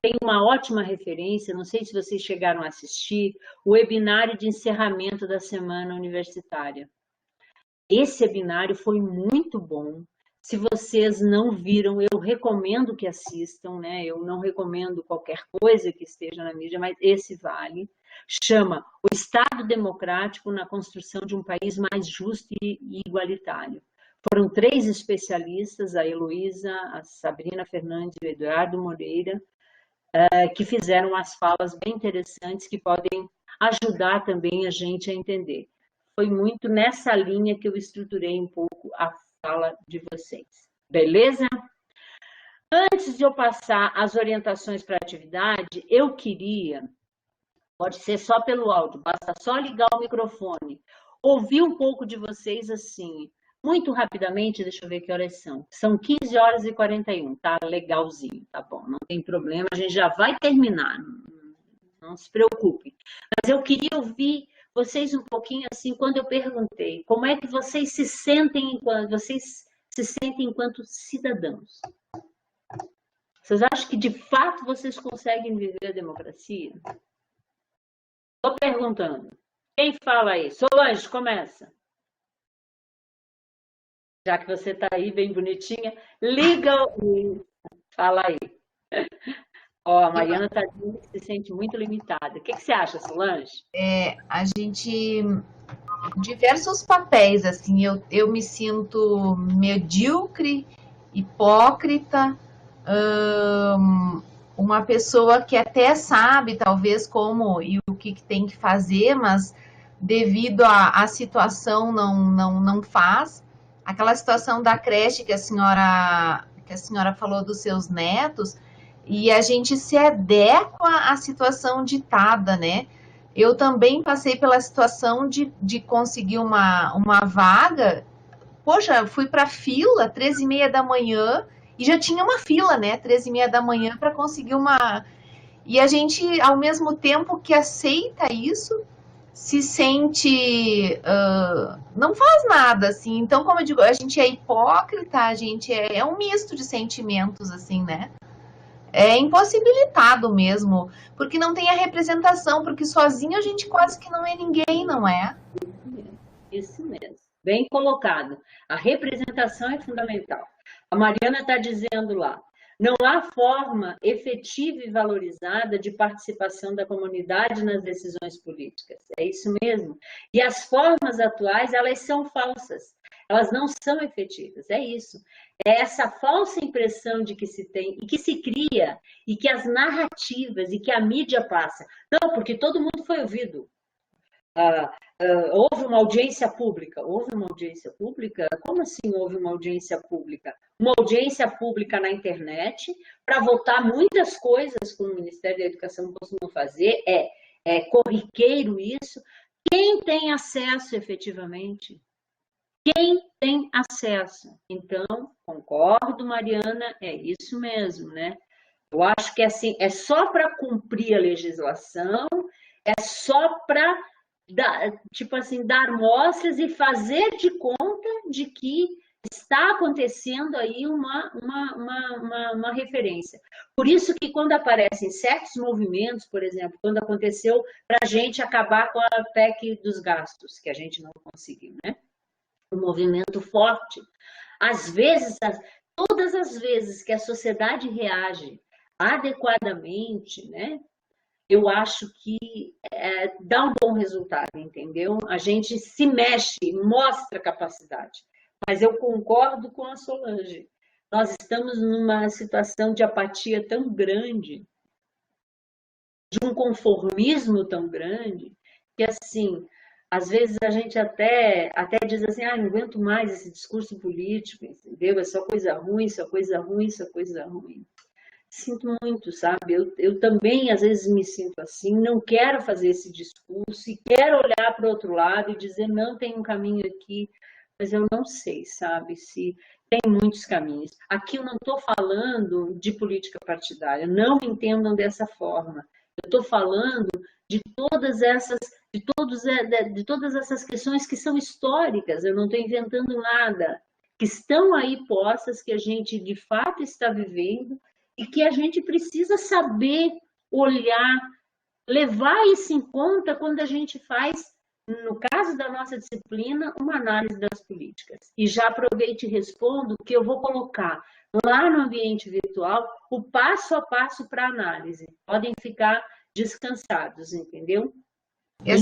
Tem uma ótima referência, não sei se vocês chegaram a assistir, o webinário de encerramento da Semana Universitária. Esse webinário foi muito bom. Se vocês não viram, eu recomendo que assistam, né? Eu não recomendo qualquer coisa que esteja na mídia, mas esse vale. Chama O Estado Democrático na Construção de um País Mais Justo e Igualitário. Foram 3 especialistas, a Heloísa, a Sabrina Fernandes e o Eduardo Moreira, que fizeram umas falas bem interessantes que podem ajudar também a gente a entender. Foi muito nessa linha que eu estruturei um pouco a fala de vocês. Beleza? Antes de eu passar as orientações para a atividade, eu queria, pode ser só pelo áudio, basta só ligar o microfone, ouvir um pouco de vocês assim, muito rapidamente, deixa eu ver que horas são. São 15 horas e 41, tá legalzinho, tá bom, não tem problema, a gente já vai terminar, não se preocupem. Mas eu queria ouvir vocês um pouquinho assim, quando eu perguntei, como é que vocês se sentem enquanto cidadãos? Vocês acham que de fato vocês conseguem viver a democracia? Estou perguntando. Quem fala aí? Solange, começa. Já que você está aí bem bonitinha, liga e fala aí. Ó, a Mariana está dizendo que se sente muito limitada. O que você acha, Solange? A gente, diversos papéis, assim, eu me sinto medíocre, hipócrita, uma pessoa que até sabe, talvez, como e o que tem que fazer, mas devido à situação não faz. Aquela situação da creche que a senhora falou dos seus netos, e a gente se adequa à situação ditada, né? Eu também passei pela situação de conseguir uma vaga. Poxa, fui para fila 13h30 da manhã e já tinha uma fila, né? 13h30 da manhã para conseguir uma. E a gente, ao mesmo tempo que aceita isso, se sente. Não faz nada, assim. Então, como eu digo, a gente é hipócrita, a gente é um misto de sentimentos, assim, né? É impossibilitado mesmo, porque não tem a representação, porque sozinho a gente quase que não é ninguém, não é? Isso mesmo. Bem colocado. A representação é fundamental. A Mariana está dizendo lá, não há forma efetiva e valorizada de participação da comunidade nas decisões políticas. É isso mesmo. E as formas atuais, elas são falsas. Elas não são efetivas. É isso. É essa falsa impressão de que se tem e que se cria e que as narrativas e que a mídia passa. Não, porque todo mundo foi ouvido. Houve uma audiência pública. Houve uma audiência pública? Como assim houve uma audiência pública? Uma audiência pública na internet para votar muitas coisas como o Ministério da Educação costuma fazer. É corriqueiro isso. Quem tem acesso efetivamente? Quem tem acesso? Então, concordo, Mariana, é isso mesmo, né? Eu acho que assim, é só para cumprir a legislação, é só para tipo assim, dar mostras e fazer de conta de que está acontecendo aí uma referência. Por isso que quando aparecem certos movimentos, por exemplo, quando aconteceu para a gente acabar com a PEC dos gastos, que a gente não conseguiu, né? Um movimento forte. Às vezes, todas as vezes que a sociedade reage adequadamente, né? Eu acho que dá um bom resultado, entendeu? A gente se mexe, mostra capacidade. Mas eu concordo com a Solange. Nós estamos numa situação de apatia tão grande, de um conformismo tão grande, que assim, às vezes a gente até diz assim, não aguento mais esse discurso político, entendeu? É só coisa ruim, só coisa ruim, só coisa ruim. Sinto muito, sabe? Eu também, às vezes, me sinto assim, não quero fazer esse discurso e quero olhar para o outro lado e dizer, não, tem um caminho aqui, mas eu não sei, sabe? Se tem muitos caminhos. Aqui eu não estou falando de política partidária, não me entendam dessa forma. Eu estou falando de todas essas questões que são históricas, eu não estou inventando nada, que estão aí postas, que a gente de fato está vivendo, e que a gente precisa saber olhar, levar isso em conta quando a gente faz, no caso da nossa disciplina, uma análise das políticas. E já aproveito e respondo que eu vou colocar lá no ambiente virtual o passo a passo para análise. Podem ficar descansados, entendeu? E a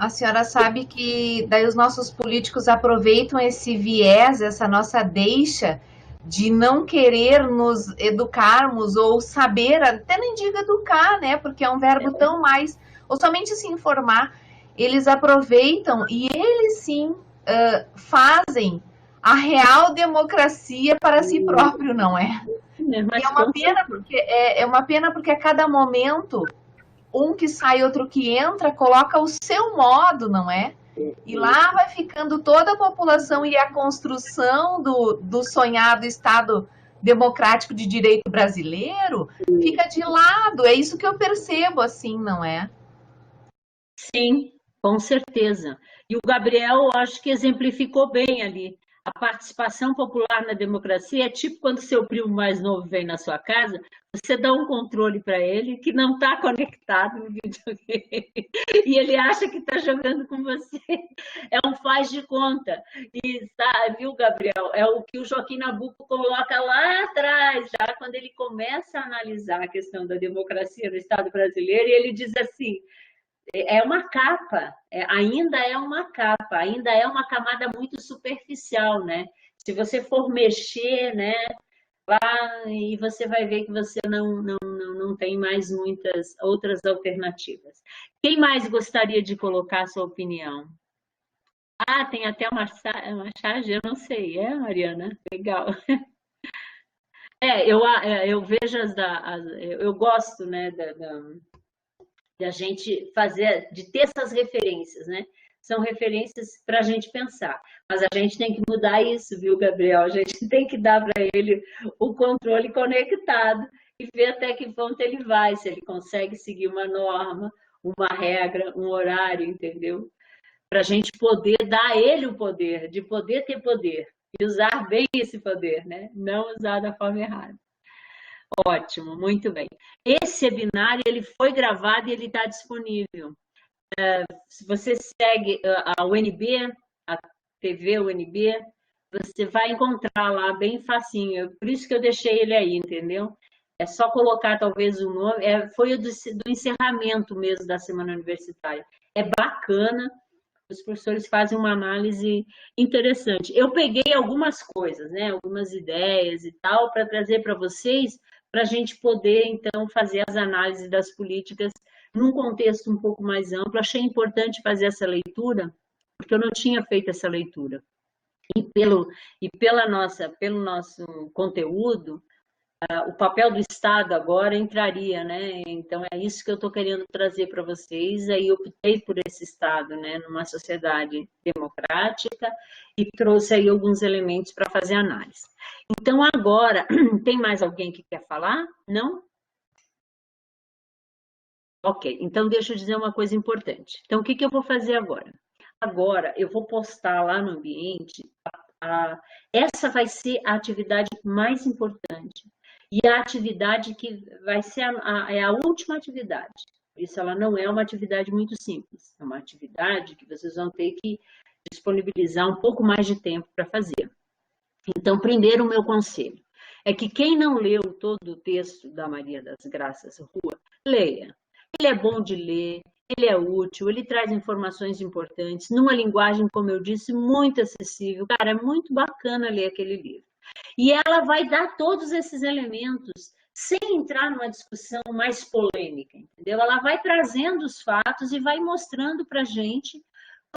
senhora sabe que daí os nossos políticos aproveitam esse viés, essa nossa deixa de não querer nos educarmos ou saber, até nem digo educar, né? Porque é um verbo tão mais, ou somente se informar. Eles aproveitam e eles sim fazem a real democracia para si próprio, não é? E é uma pena porque a cada momento um que sai, outro que entra, coloca o seu modo, não é? E lá vai ficando toda a população e a construção do sonhado Estado democrático de direito brasileiro fica de lado. É isso que eu percebo, assim, não é? Sim, com certeza. E o Gabriel, acho que exemplificou bem ali. a participação popular na democracia é tipo quando seu primo mais novo vem na sua casa, você dá um controle para ele que não está conectado no videogame e ele acha que está jogando com você. É um faz de conta. E sabe, viu, Gabriel? É o que o Joaquim Nabuco coloca lá atrás, já quando ele começa a analisar a questão da democracia no Estado brasileiro, e ele diz assim: é uma capa, ainda é uma capa, ainda é uma camada muito superficial, né? Se você for mexer, né, lá, e você vai ver que você não tem mais muitas outras alternativas. Quem mais gostaria de colocar a sua opinião? Ah, tem até uma charge, eu não sei, Mariana? Legal. Eu vejo eu gosto, né, de a gente fazer, de ter essas referências, né? São referências para a gente pensar. Mas a gente tem que mudar isso, viu, Gabriel? A gente tem que dar para ele o controle conectado e ver até que ponto ele vai, se ele consegue seguir uma norma, uma regra, um horário, entendeu? Para a gente poder dar a ele o poder, de poder ter poder, e usar bem esse poder, né? Não usar da forma errada. Ótimo, muito bem. Esse webinar, ele foi gravado e ele está disponível. Se você segue a UNB, a TV UNB, você vai encontrar lá bem facinho. Por isso que eu deixei ele aí, entendeu? É só colocar talvez o nome. Foi o do encerramento mesmo da Semana Universitária. É bacana, os professores fazem uma análise interessante. Eu peguei algumas coisas, né? Algumas ideias e tal, para trazer para vocês, para a gente poder, então, fazer as análises das políticas num contexto um pouco mais amplo. Achei importante fazer essa leitura, porque eu não tinha feito essa leitura. Pelo nosso conteúdo, o papel do Estado agora entraria, né? Então, é isso que eu estou querendo trazer para vocês. Aí eu optei por esse Estado, né? Numa sociedade democrática, e trouxe aí alguns elementos para fazer análise. Então, agora, tem mais alguém que quer falar? Não? Ok, então deixa eu dizer uma coisa importante. Então, o que eu vou fazer agora? Agora, eu vou postar lá no ambiente, essa vai ser a atividade mais importante. E a atividade que vai ser a última atividade. Por isso, ela não é uma atividade muito simples. É uma atividade que vocês vão ter que disponibilizar um pouco mais de tempo para fazer. Então, primeiro, o meu conselho é que quem não leu todo o texto da Maria das Graças Rua, leia. Ele é bom de ler, ele é útil, ele traz informações importantes, numa linguagem, como eu disse, muito acessível. Cara, é muito bacana ler aquele livro. E ela vai dar todos esses elementos sem entrar numa discussão mais polêmica, entendeu? Ela vai trazendo os fatos e vai mostrando para a gente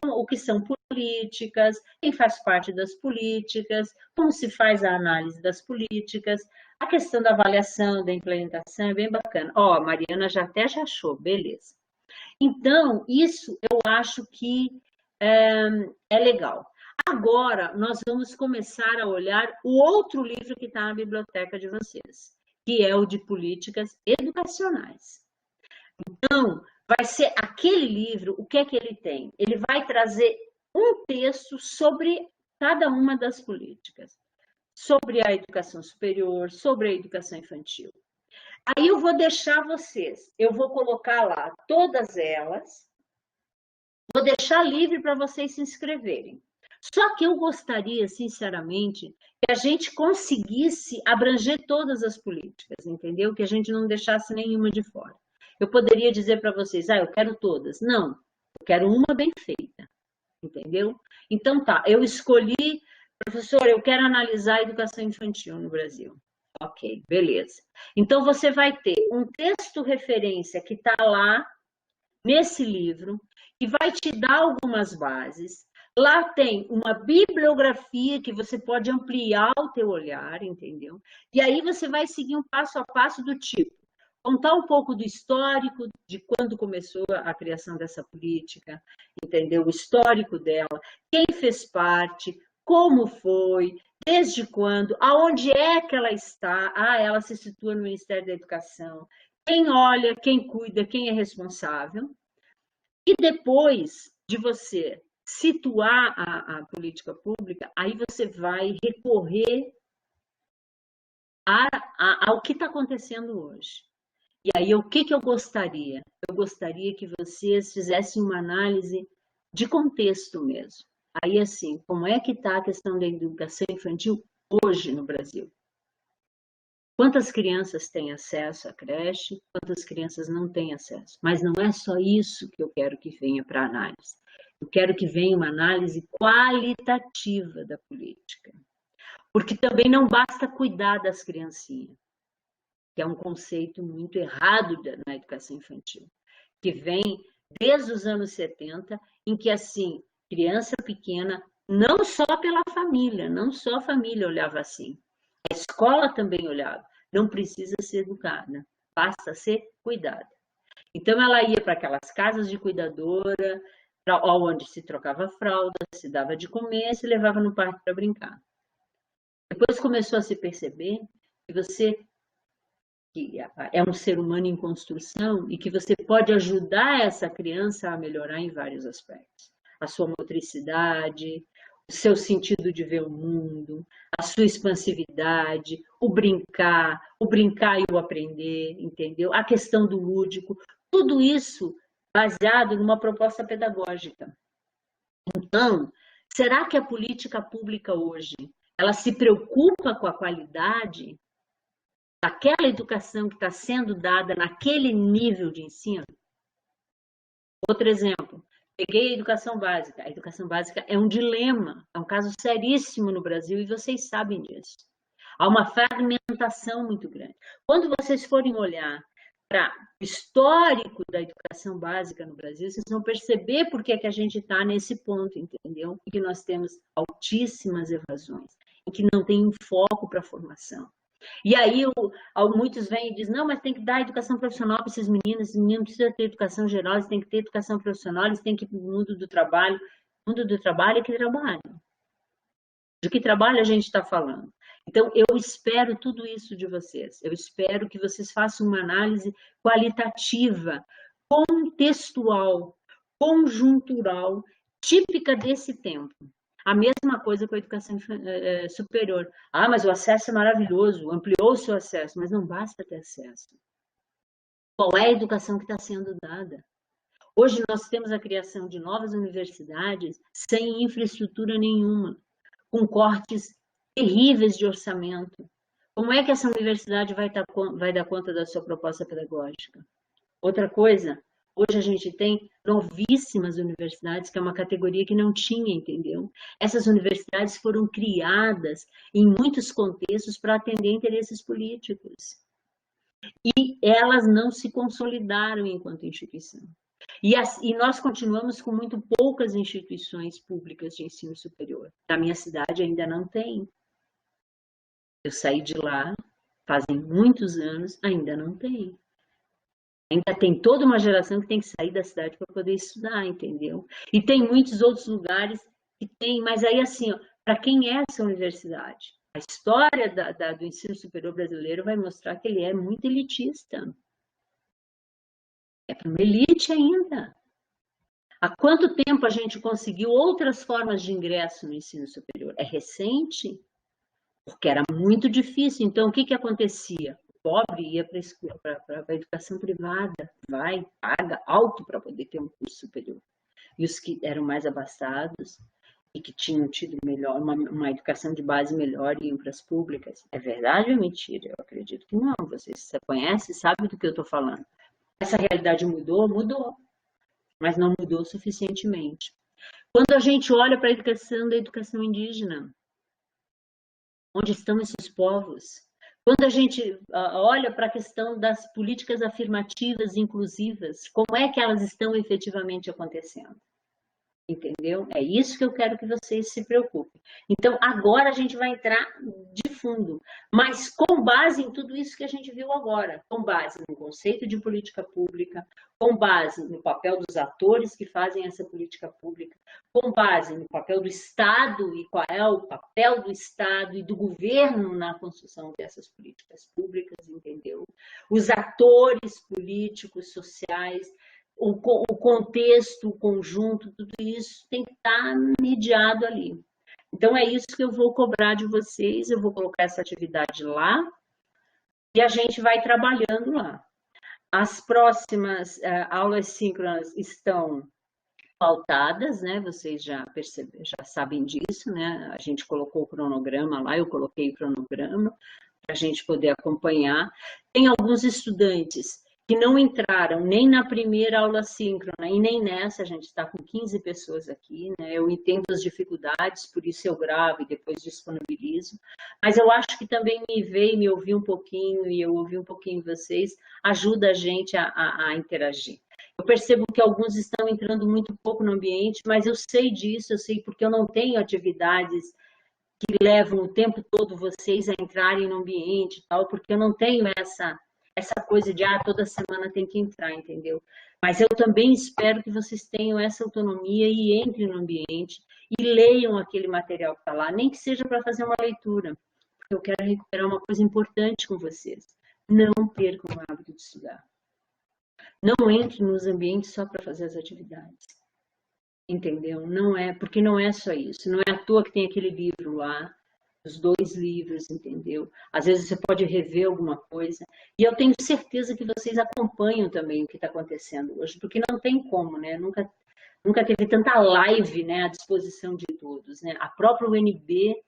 o que são políticas, quem faz parte das políticas, como se faz a análise das políticas, a questão da avaliação, da implementação, é bem bacana. Ó, a Mariana já achou, beleza. Então, isso eu acho que é legal. Agora, nós vamos começar a olhar o outro livro que está na biblioteca de vocês, que é o de políticas educacionais. Então, vai ser aquele livro, o que é que ele tem? Ele vai trazer um texto sobre cada uma das políticas, sobre a educação superior, sobre a educação infantil. Aí eu vou deixar vocês, eu vou colocar lá todas elas, vou deixar livre para vocês se inscreverem. Só que eu gostaria, sinceramente, que a gente conseguisse abranger todas as políticas, entendeu? Que a gente não deixasse nenhuma de fora. Eu poderia dizer para vocês, eu quero todas. Não, eu quero uma bem feita, entendeu? Então tá, eu escolhi, professor, eu quero analisar a educação infantil no Brasil. Ok, beleza. Então você vai ter um texto referência que está lá nesse livro e vai te dar algumas bases. Lá tem uma bibliografia que você pode ampliar o teu olhar, entendeu? E aí você vai seguir um passo a passo do tipo, contar um pouco do histórico, de quando começou a criação dessa política, entendeu? O histórico dela, quem fez parte, como foi, desde quando, aonde é que ela está. Ela se situa no Ministério da Educação. Quem olha, quem cuida, quem é responsável. E depois de você situar a política pública, aí você vai recorrer ao que está acontecendo hoje. E aí, o que eu gostaria? Eu gostaria que vocês fizessem uma análise de contexto mesmo. Aí, assim, como é que está a questão da educação infantil hoje no Brasil? Quantas crianças têm acesso à creche? Quantas crianças não têm acesso? Mas não é só isso que eu quero que venha para análise. Eu quero que venha uma análise qualitativa da política. Porque também não basta cuidar das criancinhas, que é um conceito muito errado na educação infantil, que vem desde os anos 70, em que, assim, criança pequena, não só pela família, não só a família olhava assim, a escola também olhava, não precisa ser educada, basta ser cuidada. Então, ela ia para aquelas casas de cuidadora, onde se trocava fralda, se dava de comer, se levava no parque para brincar. Depois começou a se perceber que você que é um ser humano em construção e que você pode ajudar essa criança a melhorar em vários aspectos. A sua motricidade, o seu sentido de ver o mundo, a sua expansividade, o brincar e o aprender, entendeu? A questão do lúdico, tudo isso baseado numa proposta pedagógica. Então, será que a política pública hoje, ela se preocupa com a qualidade daquela educação que está sendo dada naquele nível de ensino? Outro exemplo, peguei a educação básica. A educação básica é um dilema, é um caso seríssimo no Brasil e vocês sabem disso. Há uma fragmentação muito grande. Quando vocês forem olhar para o histórico da educação básica no Brasil, vocês vão perceber por que a gente está nesse ponto, entendeu? E que nós temos altíssimas evasões, e que não tem um foco para a formação. E aí muitos vêm e dizem, não, mas tem que dar educação profissional para esses meninos precisam ter educação geral, eles têm que ter educação profissional, eles têm que ir para o mundo do trabalho. O mundo do trabalho é que trabalho. De que trabalho a gente está falando? Então, eu espero tudo isso de vocês. Eu espero que vocês façam uma análise qualitativa, contextual, conjuntural, típica desse tempo. A mesma coisa com a educação superior. Ah, mas o acesso é maravilhoso, ampliou o seu acesso, mas não basta ter acesso. Qual é a educação que está sendo dada? Hoje nós temos a criação de novas universidades sem infraestrutura nenhuma, com cortes terríveis de orçamento. Como é que essa universidade vai dar conta da sua proposta pedagógica? Outra coisa, hoje a gente tem novíssimas universidades, que é uma categoria que não tinha, entendeu? Essas universidades foram criadas em muitos contextos para atender interesses políticos. E elas não se consolidaram enquanto instituição. E nós continuamos com muito poucas instituições públicas de ensino superior. Na minha cidade ainda não tem. Eu saí de lá, fazem muitos anos, ainda não tem. Ainda tem toda uma geração que tem que sair da cidade para poder estudar, entendeu? E tem muitos outros lugares que tem, mas aí assim, para quem é essa universidade? A história do ensino superior brasileiro vai mostrar que ele é muito elitista. É para uma elite ainda. Há quanto tempo a gente conseguiu outras formas de ingresso no ensino superior? É recente, porque era muito difícil. Então, o que acontecia? Pobre ia para a educação privada, paga alto para poder ter um curso superior. E os que eram mais abastados e que tinham tido melhor, uma educação de base melhor, iam para as públicas. É verdade ou é mentira? Eu acredito que não. Vocês conhecem, sabem do que eu estou falando. Essa realidade mudou? Mudou. Mas não mudou suficientemente. Quando a gente olha para a educação da educação indígena, onde estão esses povos? Quando a gente olha para a questão das políticas afirmativas inclusivas, como é que elas estão efetivamente acontecendo? Entendeu? É isso que eu quero que vocês se preocupem. Então, agora a gente vai entrar de fundo, mas com base em tudo isso que a gente viu agora, com base no conceito de política pública, com base no papel dos atores que fazem essa política pública, com base no papel do Estado e qual é o papel do Estado e do governo na construção dessas políticas públicas, entendeu? Os atores políticos, sociais, o contexto, o conjunto, tudo isso tem que estar mediado ali. Então, é isso que eu vou cobrar de vocês, eu vou colocar essa atividade lá e a gente vai trabalhando lá. As próximas aulas síncronas estão pautadas, né? Vocês já perceberam, já sabem disso, né? A gente colocou o cronograma lá, eu coloquei o cronograma para a gente poder acompanhar. Tem alguns estudantes que não entraram nem na primeira aula síncrona e nem nessa, a gente está com 15 pessoas aqui, né? Eu entendo as dificuldades, por isso eu gravo e depois disponibilizo, mas eu acho que também me ver e me ouvir um pouquinho, e eu ouvir um pouquinho vocês, ajuda a gente a interagir. Eu percebo que alguns estão entrando muito pouco no ambiente, mas eu sei disso, eu sei porque eu não tenho atividades que levam o tempo todo vocês a entrarem no ambiente e tal, porque eu não tenho essa coisa de, toda semana tem que entrar, entendeu? Mas eu também espero que vocês tenham essa autonomia e entrem no ambiente e leiam aquele material que está lá, nem que seja para fazer uma leitura, porque eu quero recuperar uma coisa importante com vocês. Não percam o hábito de estudar. Não entre nos ambientes só para fazer as atividades. Entendeu? Não é, porque não é só isso. Não é à toa que tem aquele livro lá, os 2 livros, entendeu? Às vezes você pode rever alguma coisa. E eu tenho certeza que vocês acompanham também o que está acontecendo hoje, porque não tem como, né? Nunca teve tanta live, né, à disposição de todos, né? A própria UNB,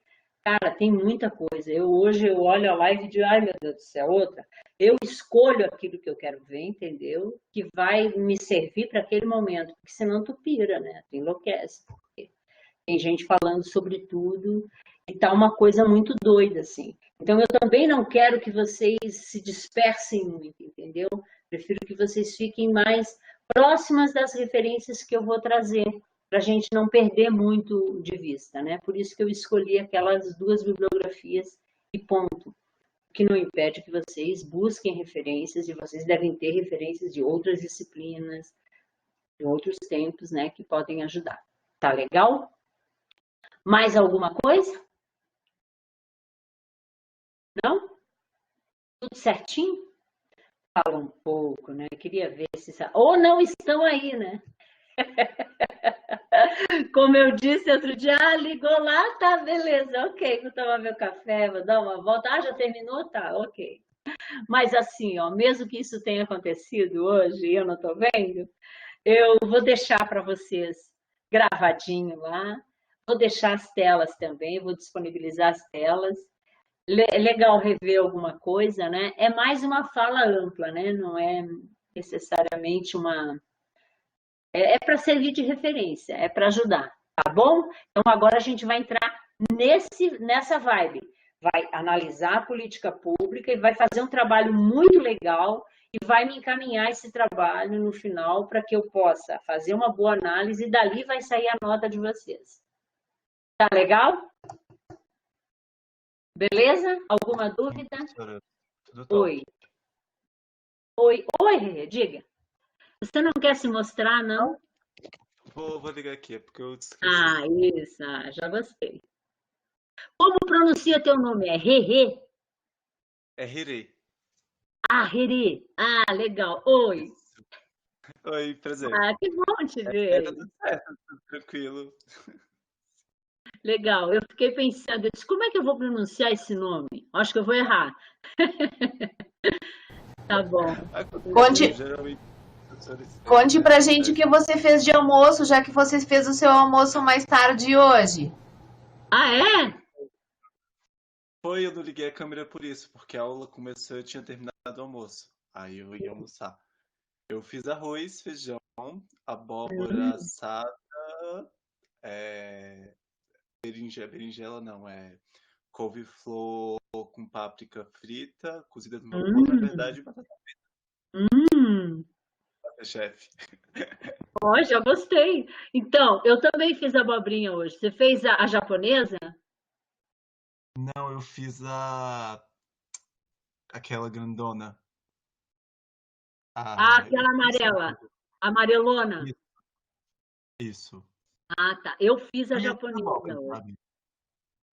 cara, tem muita coisa. Hoje eu olho a live e digo, ai meu Deus do céu, outra. Eu escolho aquilo que eu quero ver, entendeu? Que vai me servir para aquele momento, porque senão tu pira, né? Tu enlouquece. Tem gente falando sobre tudo e tá uma coisa muito doida, assim. Então eu também não quero que vocês se dispersem muito, entendeu? Prefiro que vocês fiquem mais próximas das referências que eu vou trazer, para a gente não perder muito de vista, né? Por isso que eu escolhi aquelas 2 bibliografias e ponto. O que não impede que vocês busquem referências, e vocês devem ter referências de outras disciplinas, de outros tempos, né, que podem ajudar. Tá legal? Mais alguma coisa? Não? Tudo certinho? Fala um pouco, né? Queria ver se... Ou não estão aí, né? Como eu disse outro dia, ligou lá, tá, beleza, ok, vou tomar meu café, vou dar uma volta, já terminou? Tá, ok. Mas assim, ó, mesmo que isso tenha acontecido hoje e eu não tô vendo, eu vou deixar para vocês gravadinho lá, vou deixar as telas também, vou disponibilizar as telas. É legal rever alguma coisa, né? É mais uma fala ampla, né? Não é necessariamente uma... É para servir de referência, é para ajudar, tá bom? Então agora a gente vai entrar nessa vibe. Vai analisar a política pública e vai fazer um trabalho muito legal e vai me encaminhar esse trabalho no final para que eu possa fazer uma boa análise e dali vai sair a nota de vocês. Tá legal? Beleza? Alguma dúvida? Oi. Oi, oi, diga. Você não quer se mostrar, não? Vou ligar aqui, é porque eu esqueci. Isso, já gostei. Como pronuncia teu nome? É Rerê? É Hirei. Rerê. Legal. Oi. Oi, prazer. Que bom te ver. Tá tudo certo, tudo tranquilo. Legal. Eu fiquei pensando, eu disse, como é que eu vou pronunciar esse nome? Acho que eu vou errar. Tá bom. Conte pra gente o que você fez de almoço, já que você fez o seu almoço mais tarde hoje. É? Foi, eu não liguei a câmera por isso, porque a aula começou e eu tinha terminado o almoço. Aí eu ia almoçar. Eu fiz arroz, feijão, abóbora assada, berinjela não, couve-flor com páprica frita, cozida no vapor, na verdade, batata frita. Chefe. Já gostei. Então, eu também fiz abobrinha hoje. Você fez a japonesa? Não, eu fiz aquela grandona. Aquela amarela. Amarelona. Isso. Tá. Eu fiz a japonesa hoje.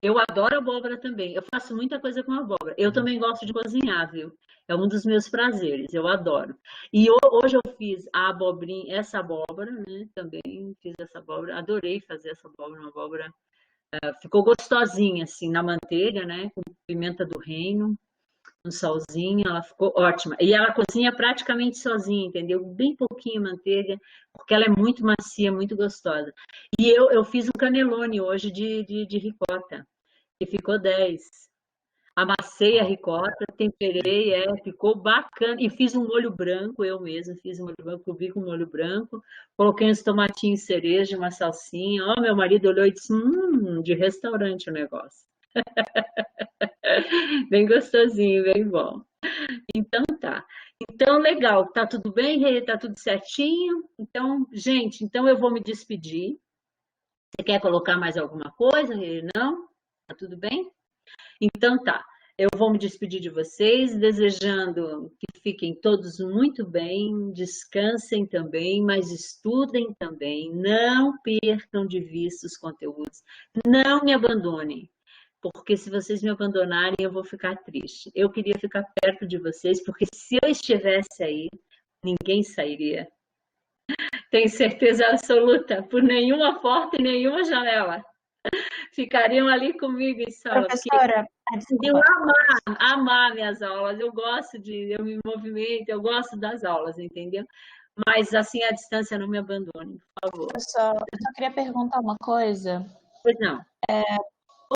Eu adoro abóbora também. Eu faço muita coisa com abóbora. Eu também gosto de cozinhar, viu? É um dos meus prazeres, eu adoro. E hoje eu fiz a abobrinha, essa abóbora, né? Também fiz essa abóbora, adorei fazer essa abóbora, uma abóbora. Ficou gostosinha, assim, na manteiga, né? Com pimenta do reino, um salzinho, ela ficou ótima. E ela cozinha praticamente sozinha, entendeu? Bem pouquinho manteiga, porque ela é muito macia, muito gostosa. E eu fiz um canelone hoje de ricota, e ficou 10. Amassei a Ó, ricota, temperei, ficou bacana. E fiz um molho branco, eu mesma fiz um molho branco, cobi com molho branco. Coloquei uns tomatinhos cereja, uma salsinha. Ó, meu marido olhou e disse, de restaurante o negócio. Bem gostosinho, bem bom. Então tá. Então, legal. Tá tudo bem, Rê? Tá tudo certinho? Então, gente, então eu vou me despedir. Você quer colocar mais alguma coisa, Rê? Não? Tá tudo bem? Então tá. Eu vou me despedir de vocês, desejando que fiquem todos muito bem, descansem também, mas estudem também, não percam de vista os conteúdos, não me abandonem, porque se vocês me abandonarem, eu vou ficar triste. Eu queria ficar perto de vocês, porque se eu estivesse aí, ninguém sairia. Tenho certeza absoluta, por nenhuma porta e nenhuma janela. Ficariam ali comigo em sala, porque Professora, eu desculpa. amar minhas aulas, eu me movimento, eu gosto das aulas, entendeu? Mas assim, a distância não me abandone, por favor. Eu só queria perguntar uma coisa. Pois não,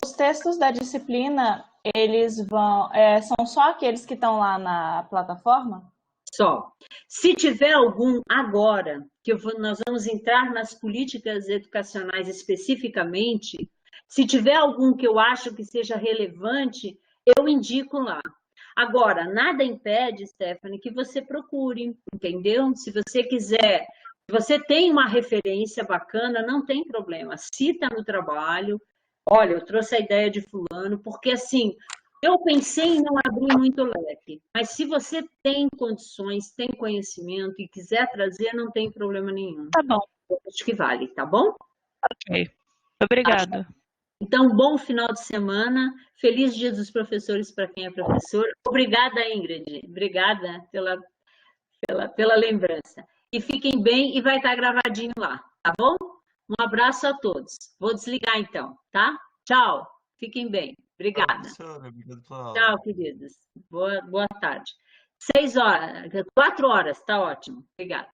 Os textos da disciplina, eles são só aqueles que estão lá na plataforma? só. Se tiver algum agora, nós vamos entrar nas políticas educacionais especificamente, se tiver algum que eu acho que seja relevante, eu indico lá. Agora, nada impede, Stephanie, que você procure, entendeu? Se você quiser, se você tem uma referência bacana, não tem problema. Cita no trabalho, olha, eu trouxe a ideia de fulano, porque assim, eu pensei em não abrir muito o leque, mas se você tem condições, tem conhecimento e quiser trazer, não tem problema nenhum. Tá bom, Eu acho que vale, tá bom? ok. Obrigada. Então, bom final de semana, feliz Dia dos Professores para quem é professor. Obrigada, Ingrid, obrigada pela lembrança. E fiquem bem e vai estar gravadinho lá, tá bom? Um abraço a todos. Vou desligar então, tá? Tchau, fiquem bem. tchau, Obrigada. professora. Obrigado pela aula. Tchau, queridos. Boa tarde. 6 horas, 4 horas, tá ótimo. Obrigada.